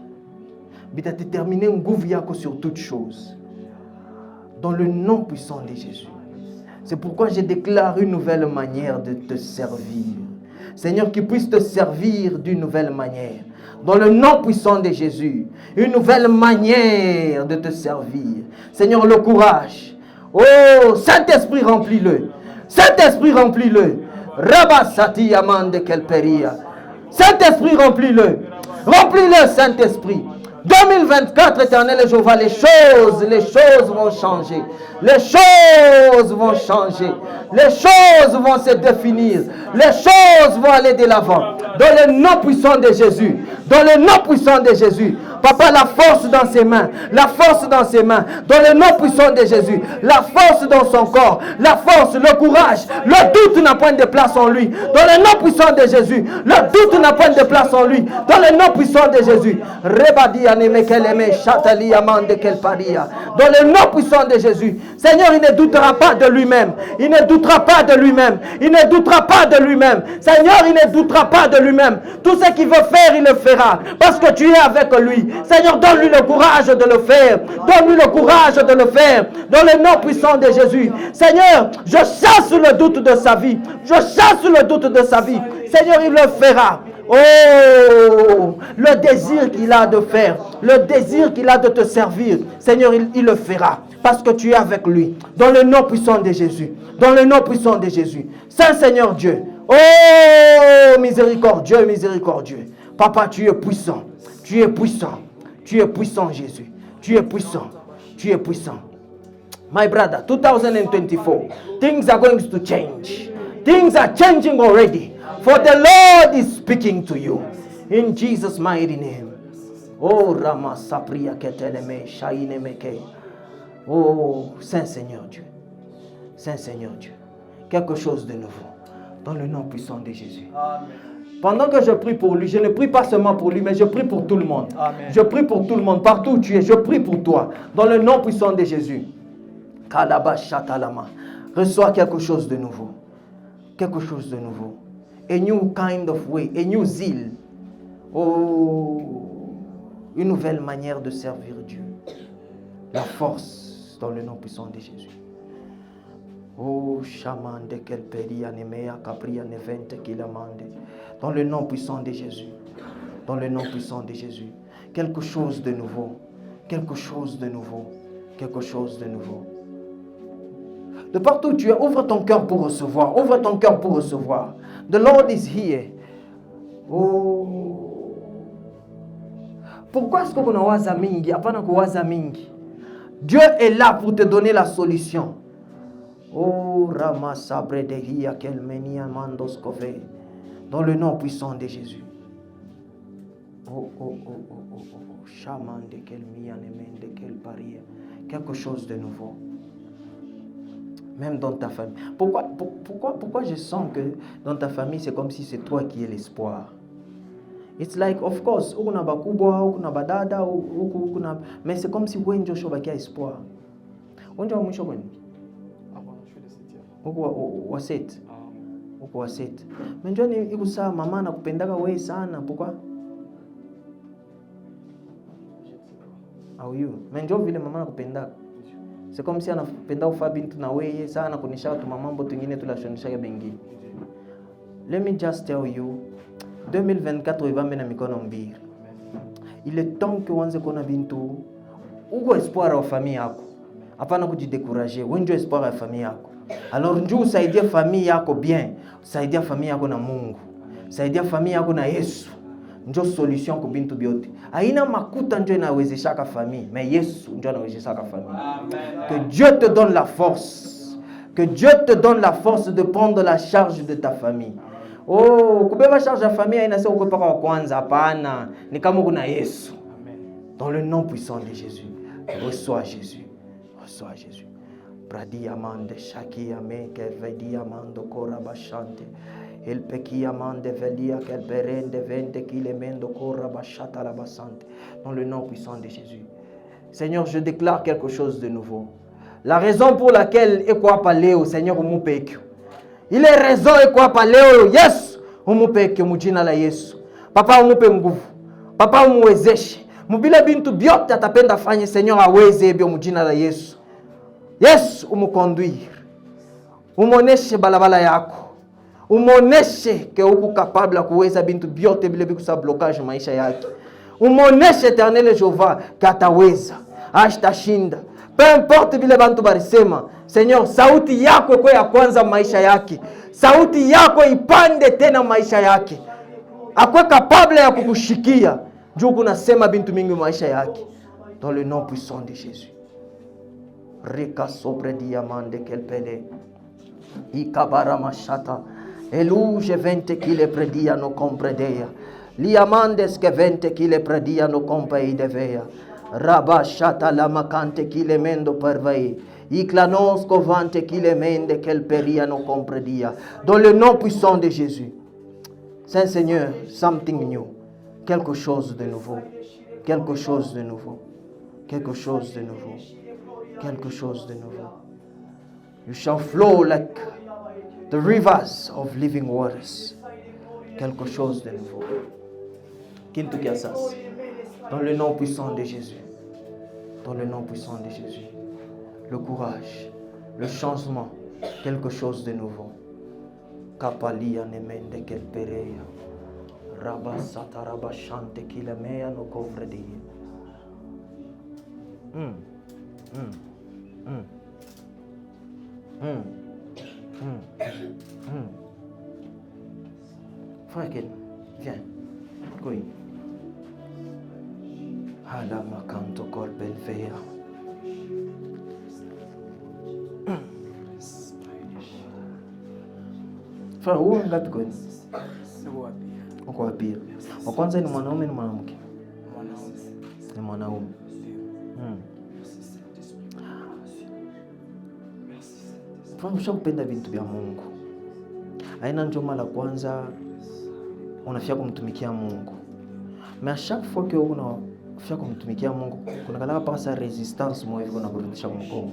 Bita déterminer nguvu yako sur toute chose. Dans le nom puissant de Jésus. C'est pourquoi je déclare une nouvelle manière de te servir. Seigneur, qu'il puisse te servir d'une nouvelle manière. Dans le nom puissant de Jésus. Une nouvelle manière de te servir. Seigneur, le courage. Oh, Saint-Esprit, remplis-le. Saint-Esprit, remplis-le. Rabasati Yamande Kelperia. Saint-Esprit, remplis-le. Remplis-le, Saint-Esprit. 2024, Éternel et Jéhovah, les choses vont changer. Les choses vont changer. Les choses vont se définir. Les choses vont aller de l'avant. Dans le nom puissant de Jésus. Dans le nom puissant de Jésus. Papa, la force dans ses mains. La force dans ses mains. Dans le nom puissant de Jésus. La force dans son corps. La force, le courage. Le doute n'a point de place en lui. Dans le nom puissant de Jésus. Le doute n'a point de place en lui. Dans le nom puissant de Jésus. Dans le nom puissant de Jésus. Seigneur, il ne doutera pas de lui-même. Il ne doutera pas de lui-même. Il ne doutera pas de lui-même. Seigneur, il ne doutera pas de lui-même. Tout ce qu'il veut faire, il le fera. Parce que tu es avec lui. Seigneur, donne-lui le courage de le faire. Donne-lui le courage de le faire. Dans le nom puissant de Jésus. Seigneur, je chasse le doute de sa vie. Je chasse le doute de sa vie. Seigneur, il le fera. Oh, le désir qu'il a de faire, le désir qu'il a de te servir, Seigneur, il le fera. Parce que tu es avec lui. Dans le nom puissant de Jésus. Dans le nom puissant de Jésus. Saint Seigneur Dieu. Oh, miséricordieux, miséricordieux. Papa, tu es puissant. Tu es puissant. Tu es puissant, Jésus. Tu es puissant. Tu es puissant. My brother, 2024, things are going to change. Things are changing already. For the Lord is speaking to you. In Jesus' mighty name. Oh, Rama Sapria Keteleme, Shaine Meke. Oh, Saint Seigneur Dieu. Saint Seigneur Dieu. Quelque chose de nouveau. Dans le nom puissant de Jésus. Amen. Pendant que je prie pour lui, je ne prie pas seulement pour lui, mais je prie pour tout le monde. Amen. Je prie pour tout le monde. Partout où tu es, je prie pour toi. Dans le nom puissant de Jésus. Kalaba Shatalama. Reçois quelque chose de nouveau. Quelque chose de nouveau. A new kind of way, a new zeal. Oh, une nouvelle manière de servir Dieu. La force dans le nom puissant de Jésus. Oh, chaman de quel péri anéméa capria nevente qu'il amande. Dans le nom puissant de Jésus. Dans le nom puissant de Jésus. Quelque chose de nouveau. Quelque chose de nouveau. Quelque chose de nouveau. De partout où tu es, ouvre ton cœur pour recevoir. Ouvre ton cœur pour recevoir. The Lord is here. Oh. Pourquoi est-ce qu'on a waza mingi? Apana ko waza mingi. Dieu est là pour te donner la solution. Oh, Rama Sabre de Hia Kelmenia Mandos Kove. Dans le nom puissant de Jésus. Oh, oh, oh, oh, oh, oh. Shaman de Kelmia Nemen de Kelparia. Quelque chose de nouveau. Même dans ta famille. Pourquoi je sens que dans ta famille, c'est comme si c'est toi qui es l'espoir? It's like, of course, ukuna bakubwa, ukuna badada, ukuna, mais c'est comme si wenjo shobaki a espoir. Wenjo wa mwisho kwani? Uko wa set. Uko wa set. Menjo ni ikusa mama na kupendaka wewe sana, pourquoi? Au you. Menjo vile mama na kupendaka. C'est comme si anapenda ufa bintu na wewe sana kunisha tu mambo tungine tulashonisha bengine. Let me just tell you, 2024 ibambe na mikono mbili. Il est temps que uanze kuona bintu uko espoir wa familia yako. Hapana kujidekurager, wewe ndio espoir wa familia yako. Alors njoo usaidie familia yako bien, usaidia familia yako na Mungu. Saidia familia yako na Yesu. ndio solution kwa bintu byote. Haina makuta ndio inawezeshaka famille, mais Yesu ndio anawezeshaka famille. Amen. Que Dieu te donne la force. Que Dieu te donne la force de prendre la charge de ta famille. Oh, kubeba charge ya famille haina sio kwa wa kwanza, hapana. Ni kama kuna Yesu. Amen. Dans le nom puissant de Jésus. Reçois Jésus. Reçois Jésus. Bradi amande shaki ame kelvedi amando korabashante. El peki amande velia kelberende vende kilemendo korabashata labasante. Dans le nom puissant de Jésus. Seigneur, je déclare quelque chose de nouveau. La raison pour laquelle ekwa paleo Seigneur umupekyo. Ile raison ekwa paleo Yesu umupekyo mujina la Yesu. Papa umupe nguvu. Papa umuwezeshe. Mubile bintu byote atapenda fanye Seigneur aweze ebyo mujina la Yesu. Yesu umukonduire. Umoneshe balabala yako. Umoneshe ke uko capable kuweza bintu byote bile bikusa blocage maisha yake. Umoneshe Éternel Jehova kataweza. Ashtashinda. Peu importe vile bantu barisema, Seigneur, sauti yako kwa ya kwanza maisha yake. Sauti yako ipande tena maisha yake. Akwe capable ya kukushikia. Njoo kunasema bintu mingi maisha yake. Dans le nom puissant de Jésus. Rika sobre diamande kelpele. Ikabara mashata. Eluge vente ki le predia no compredea. Liamandes que vente ki le predia no compei devea. Rabashata la macante ki le mendo pervei. Iklanos covante ki le mende quel peria no compredia. Dans le nom puissant de Jésus. Saint Seigneur, something new. Quelque chose de nouveau. Quelque chose de nouveau. Quelque chose de nouveau. Quelque chose de nouveau. You shall flow like the rivers of living waters. Quelque chose de nouveau. Kintu kiasas. Dans le nom puissant de Jésus. Dans le nom puissant de Jésus. Le courage. Le changement. Quelque chose de nouveau. Kapalia nemende kelpereya. Rabasata rabashante kilemea no kovredia. Frère Ken, viens. Oui. Hala makanto kolbel veya. Frère, où est ngapi kwenu? Uko wapi? Wa kwanza ni mwanaume ni mwanamke? Ni mwanaume. Unapenda vitu vya Mungu. Haina njoma la kwanza unafia kumtumikia Mungu. Mais à chaque fois que unafia kumtumikia Mungu, kuna kala pa sa resistance moyo hivi unakurudisha mkongo.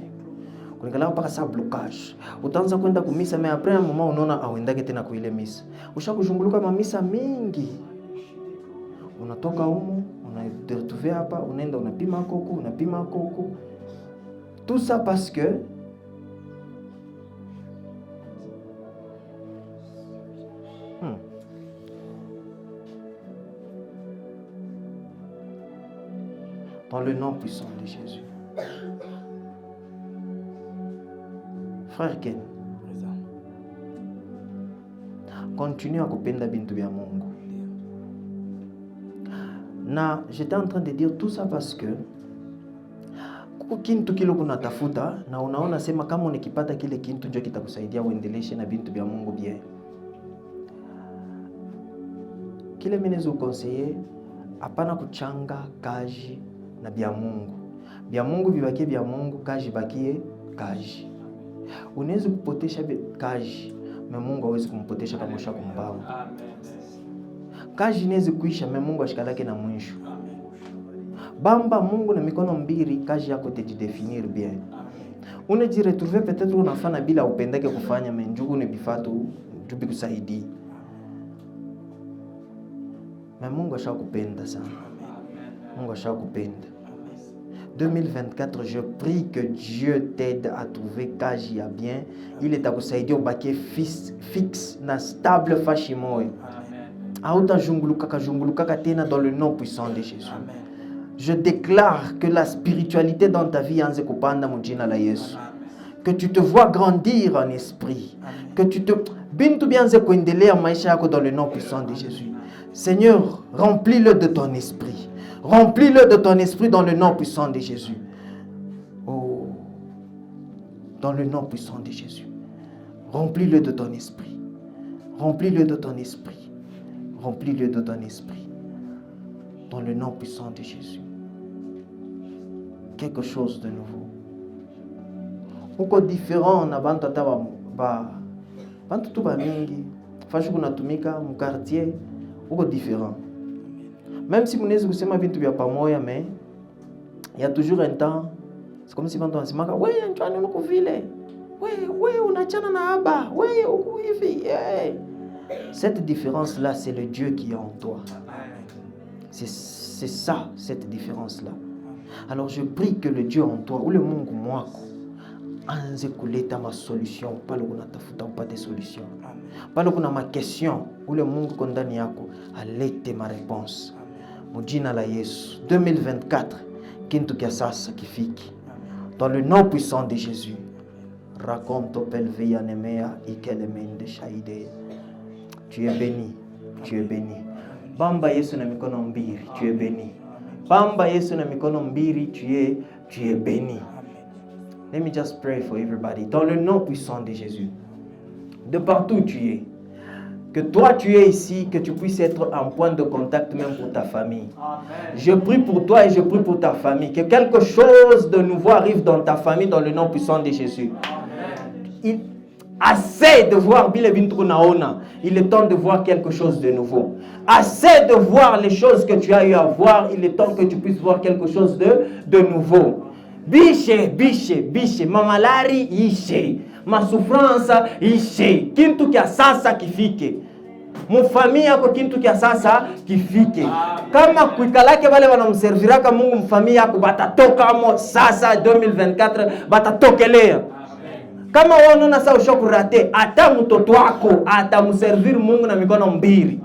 Kuna kala pa sa blocage. Utaanza kwenda kumisa mais après un moment unaona auendake tena kwa ile misa. Ushakushunguluka mamisa mingi. Unatoka huko, unaretrouver hapa, unaenda unapima koko. Tout ça parce que dans le nom puissant de Jésus. Frère Ken, continue à kupenda bintu vya Mungu. Na j'étais en train de dire tout ça parce que kuko kintu kile kunatafuta na unaona sema kama unikipata kile kintu ndio kitakusaidia uendeleshe na bintu vya Mungu bien. Kile mimi nizo conseiller hapana kuchanga kaji na bya Mungu. Bya Mungu vibakie bya Mungu, kaji bakie kaji. Unaweza kupotesha kaji, na Mungu hawezi kumpotesha kama ushakumbao. Amen. Kaji inaweza kuisha, na Mungu ashikalake na mwisho. Bamba Mungu na mikono mbili, kaji yako itajidefinir bien. Unajiretrouver peut-être unafanya bila upendeke kufanya, menjugu ni bifatu jubi kusaidi. Na Mungu ashakupenda sana. Mungu ashakupenda. 2024, je prie que Dieu t'aide à trouver kaji ya bien. Il est à kusaidia ubaki fixe na stable fashimoy. Auta junguluka tena dans le nom puissant de Jésus. Amen. Je déclare que la spiritualité dans ta vie anze kupanda mujina la Yesu. Que tu te vois grandir en esprit. Amen. Que tu te bintu bianze kuendelea maisha yako dans le nom puissant de Jésus. Seigneur, remplis-le de ton esprit. Remplis-le de ton esprit dans le nom puissant de Jésus. Oh, dans le nom puissant de Jésus. Remplis-le de ton esprit. Remplis-le de ton esprit. Remplis-le de ton esprit. Dans le nom puissant de Jésus. Quelque chose de nouveau. Uko différent na bantu ata bantu tu ba mingi. Fashu kunatumika mu quartier uko différent. Même si mnaweza kusema vitu vya pamoja, mais il y a toujours un temps. C'est comme si bantu wanasemaka, wewe njoni uko vile. Wewe unachana na aba. Wewe uko hivi. Cette différence là, c'est le Dieu qui est en toi. C'est ça, cette différence là. Alors je prie que le Dieu en toi, ou le Mungu mwako, anze kuleta ma solution, pas le kuna tafuta pas de solution. Pas le kuna ma question, ou le Mungu kondani yako, alete ma réponse. Mujina la Yesu, 2024, kintu kia sasa kifiki. Dans le nom puissant de Jésus, raconte au pelvia nemea ikelemende shaide. Tu es béni, tu es béni. Bamba Yesu na mikono mbiri, tu es béni. Bamba Yesu na mikono mbiri, tu es béni. Let me just pray for everybody. Dans le nom puissant de Jésus. De partout où tu es. Que toi tu es ici, que tu puisses être un point de contact même pour ta famille. Amen. Je prie pour toi et je prie pour ta famille. Que quelque chose de nouveau arrive dans ta famille dans le nom puissant de Jésus. Amen. Assez de voir il est temps de voir quelque chose de nouveau. Assez de voir les choses que tu as eu à voir, il est temps que tu puisses voir quelque chose de nouveau. Biche, mamalari ishe, ma souffrance ishe, kintu kia sasa kifike. Mu famille yako kintu kia sasa kifike. Kama kuikalake wale wanamserviraka Mungu mfamili yako batatoka mo sasa 2024 batatokelea. Kama wanaona sasa ushokurate, ata mtoto wako atamuservir Mungu na mikono mbili.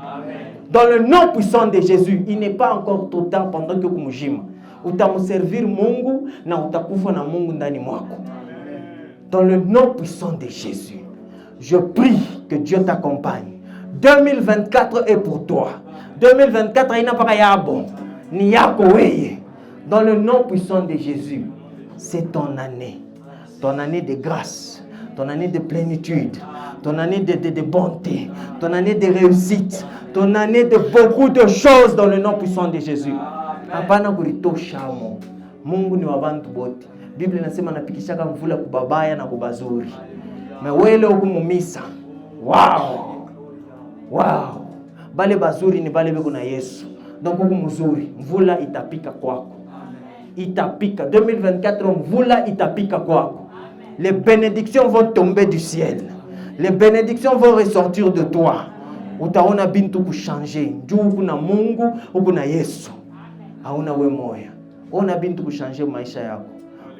Dans le nom puissant de Jésus, il n'est pas encore trop tard pendant que kumujima. Utamuservir Mungu na utakufa na Mungu ndani mwako. Dans le nom puissant de Jésus, je prie que Dieu t'accompagne. 2024 est pour toi. 2024 haina paka yabo, ni yako weye. Dans le nom puissant de Jésus, c'est ton année. Ton année de grâce, ton année de plénitude, ton année de bonté, ton année de réussite, ton année de beaucoup de choses dans le nom puissant de Jésus. Hapana kulitosha mo. Mungu ni wa bantu bote. Biblia inasema anapikishaka mvula kubabaya na kubazuri. Mewele ukumumisa. Wow. Bale bazuri ni bale beko na Yesu. Donc huku mzuri, mvula itapika kwako. Itapika 2024 mvula itapika kwako. Les bénédictions vont tomber du ciel. Les bénédictions vont ressortir de toi. Utaona bintu kuchanger. Njoo kuna Mungu, kuna Yesu. Hauna we moya. Ona bintu kuchanger maisha yako.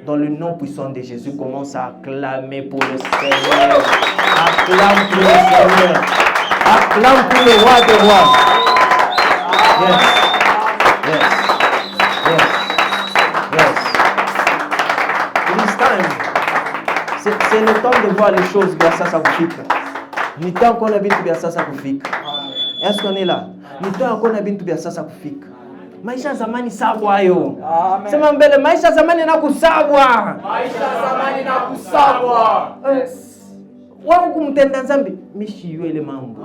Dans le nom puissant de Jésus, commence à acclamer pour le Seigneur. Acclame pour le Seigneur. Acclame pour le roi des rois. Yes. It's time. C'est le temps de voir les choses bien ça kufika. Ni temps qu'on a bintu bien ça kufika. Est-ce qu'on est là? Ni temps qu'on a bintu bien ça kufika. Maisha zamani sabwa yo. Amen. Sema mbele maisha zamani na kusabwa. Maisha zamani na kusabwa. Wewe kumtenda Nzambe, mishiwe ile mambo.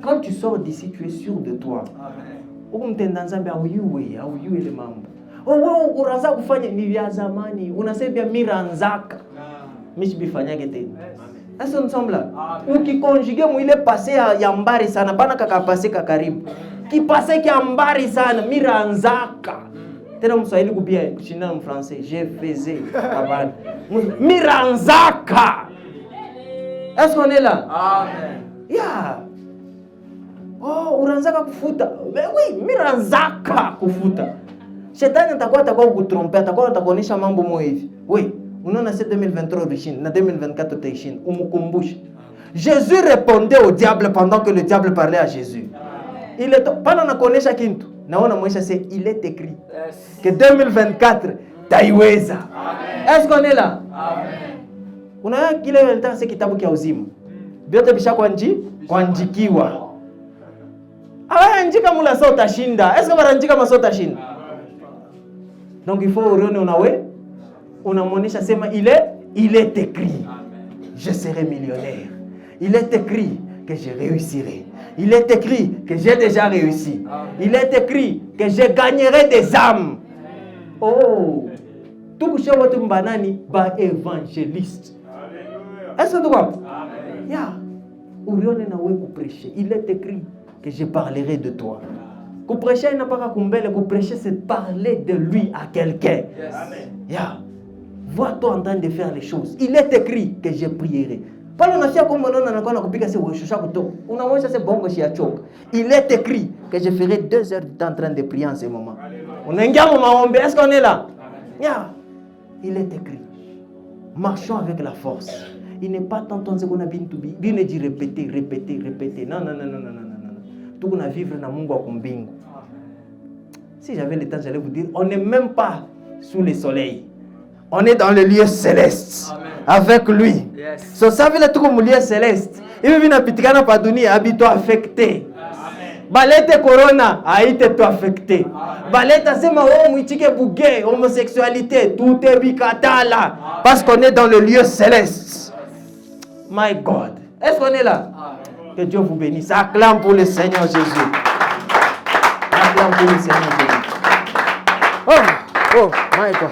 Quand tu sors d'ici, tu es sûr de toi. Amen. Ukumtenda Nzambe auyuwe ile mambo. Wewe unaanza kufanya ni vya zamani, unasema miranzaka. Mishibifanyage tena. Est-ce que nous sommes là? Ukikonjugue mu ile passé ya mbari sana, bana kaka passé ka karibu. Qui passait qui ambari sana miranzaka. Tena mswahili kubia kushinda mu français, je faisais avant. Miranzaka. Est-ce qu'on est là? Amen. Yeah. Oh, unaanzaka kufuta. Oui, miranzaka kufuta. Shetani atakuwa kutromper, atakuonesha mambo moyo hivi. Oui, unaona c'est 2023 origine, na 2024 origine, umukumbushe. Jésus répondait au diable pendant que le diable parlait à Jésus. Il est pendant na kuonesha kintu. Naona mwisha c'est il est écrit que 2024 taiweza. Est-ce qu'on est là? Amen. Unaona kile ndio kitabu cha uzima. Vyote bisha kwa njikiwa. Hawaandika mula sa utashinda. Est-ce que wanaandika masa utashinda? Donc il faut uone unawe unamuonesha sema il est écrit. Je serai millionnaire. Il est écrit que je réussirai. Il est écrit que j'ai déjà réussi. Il est écrit que je gagnerai des âmes. Oh, tout ce que tu m'banani ba évangéliste. Est-ce que tu vois? Ya, urione na we ku prêcher. Il est écrit que je parlerai de toi. Ku prêcher n'a pas kumbele, ku prêcher c'est parler de lui à quelqu'un. Ya, vois-toi en train de faire les choses. Il est écrit que je prierai. Il est écrit que je ferai 2 heures de temps en train de prier en ce moment. Est-ce qu'on est là? Il est écrit. Marchons avec la force. Il n'est pas tant qu'on a bien tout bien dit répéter. Non. Tout qu'on a vivre dans Mungu akumbingu. Si j'avais le temps, j'allais vous dire, on n'est même pas sous le soleil. On est dans le lieu céleste. Amen. Avec lui. Yes. So ça veut dire que le lieu céleste. Il veut venir pitikana pa dunia habito affecté. Balete corona a été tout affecté. Balete sema oh muitike bugé homosexualité tout est bikatala parce qu'on est dans le lieu céleste. My God. Est-ce qu'on est là? Amen. Que Dieu vous bénisse. Acclame pour le Seigneur Jésus. Acclame pour le Seigneur Jésus. Oh my God.